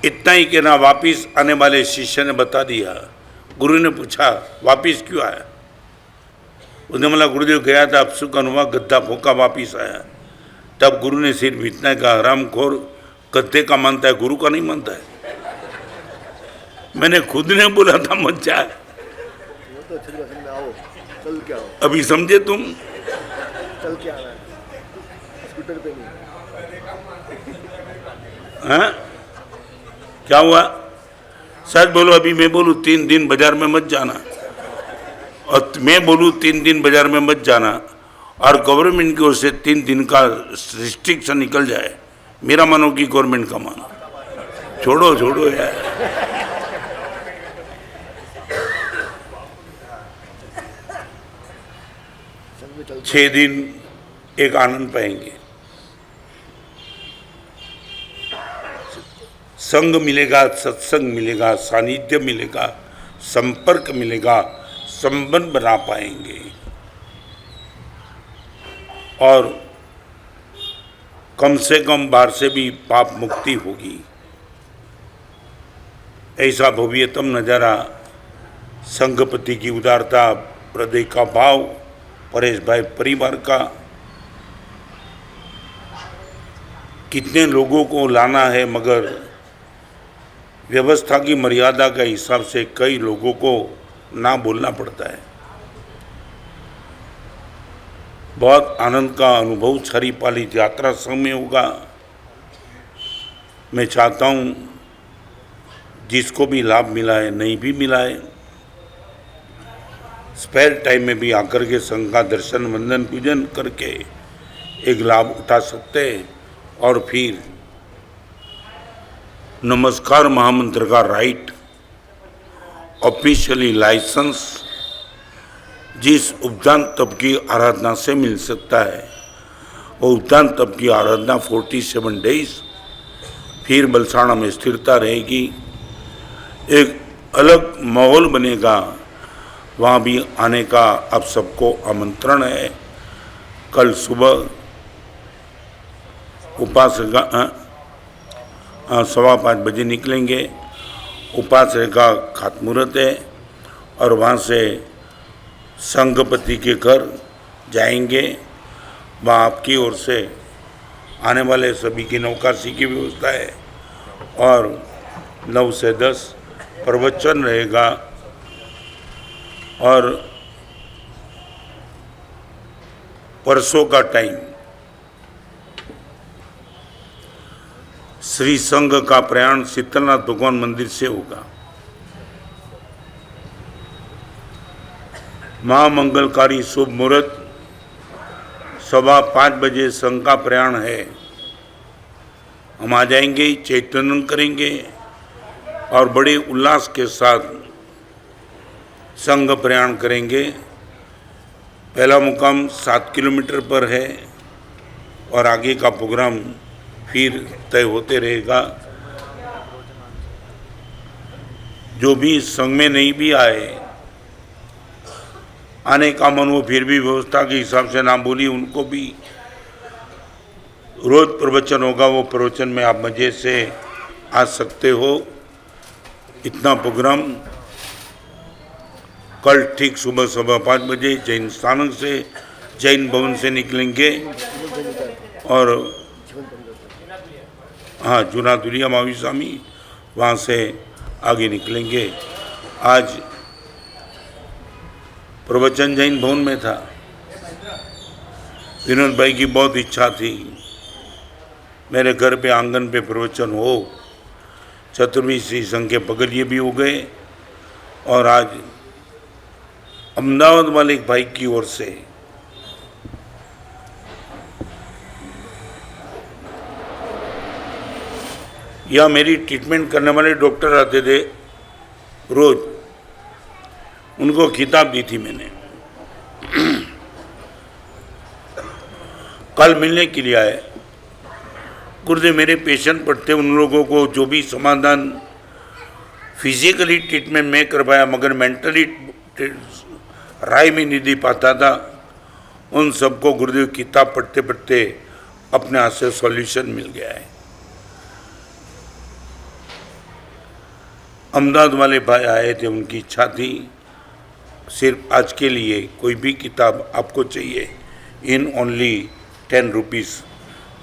इतना ही कि ना वापिस आने वाले शिष्य ने बता दिया। गुरु ने पूछा वापिस क्यों आया, उसने बोला गुरुदेव गया था, अपसुकन हुआ, गद्दा फूका, वापिस आया। तब गुरु ने सिर्फ इतना कहा, हरामखोर गद्दे का मानता है, गुरु का नहीं मानता है। मैंने खुद ने बोला था मत जा। अभी समझे तुम? चल के आना है, स्कूटर पे नहीं। हाँ क्या हुआ? सच बोलो, अभी मैं बोलूँ 3 दिन बाजार में मत जाना, और मैं बोलूँ 3 दिन बाजार में मत जाना, और गवर्नमेंट की ओर से 3 दिन का रिस्ट्रिक्शन निकल जाए, मेरा मानो कि गवर्नमेंट का मानो। छोड़ो यार। 6 दिन एक आनंद पाएंगे, संग मिलेगा, सत्संग मिलेगा, सानिध्य मिलेगा, संपर्क मिलेगा, संबंध बना पाएंगे, और कम से कम बार से भी पाप मुक्ति होगी। ऐसा भव्यतम नज़ारा, संघपति की उदारता, हृदय का भाव, परेश भाई परिवार का, कितने लोगों को लाना है, मगर व्यवस्था की मर्यादा के हिसाब से कई लोगों को ना बोलना पड़ता है। बहुत आनंद का अनुभव छरीपाली यात्रा संघ में होगा। मैं चाहता हूँ जिसको भी लाभ मिला है, नहीं भी मिला है, स्पेयर टाइम में भी आकर के संघ का दर्शन वंदन पूजन करके एक लाभ उठा सकते हैं और फिर नमस्कार महामंत्र का राइट ऑफिशियली लाइसेंस जिस उपदान तप की आराधना से मिल सकता है, वो उपदान तप की आराधना 47 डेज, फिर बलसाना में स्थिरता रहेगी, एक अलग माहौल बनेगा। वहाँ भी आने का आप सबको आमंत्रण है। कल सुबह उपासना 5:15 बजे निकलेंगे, उपासना का खातमुहूर्त है और वहाँ से संघपति के घर जाएंगे। वहाँ आपकी ओर से आने वाले सभी की नौकासी की व्यवस्था है और 9 से 10 प्रवचन रहेगा और परसों का टाइम श्री संघ का प्रयाण शीतलनाथ भगवान मंदिर से होगा। महामंगलकारी शुभ मुहूर्त 5:15 बजे संघ का प्रयाण है। हम आ जाएंगे, चैतन्य करेंगे और बड़े उल्लास के साथ संघ प्रयाण करेंगे। पहला मुकाम 7 किलोमीटर पर है और आगे का प्रोग्राम फिर तय होते रहेगा। जो भी संघ में नहीं भी आए, आने का मन वो फिर भी व्यवस्था के हिसाब से ना बोली, उनको भी रोज प्रवचन होगा, वो प्रवचन में आप मजे से आ सकते हो। इतना प्रोग्राम कल ठीक सुबह 5:15 बजे जैन स्थानक से, जैन भवन से निकलेंगे और हाँ जूना दुनिया महावीर स्वामी वहाँ से आगे निकलेंगे। आज प्रवचन जैन भवन में था। विनोद भाई की बहुत इच्छा थी मेरे घर पे आंगन पे प्रवचन हो। चतुर्वी श्री संघ के पगड़िए भी हो गए और आज अहमदाबाद वाले एक भाई की ओर से या मेरी ट्रीटमेंट करने वाले डॉक्टर आते थे रोज, उनको किताब दी थी मैंने। कल मिलने के लिए आए। गुरुदेव मेरे पेशेंट पढ़ते, उन लोगों को जो भी समाधान फिजिकली ट्रीटमेंट में करवाया मगर मेंटली राय में नहीं दे पाता था, उन सबको गुरुदेव किताब पढ़ते पढ़ते अपने हाथ से सॉल्यूशन मिल गया है। अहमदाबाद वाले भाई आए थे, उनकी इच्छा थी सिर्फ आज के लिए कोई भी किताब आपको चाहिए इन ओनली 10 रुपीज़,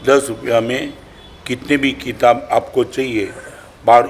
10 रुपया में कितने भी किताब आपको चाहिए बाहर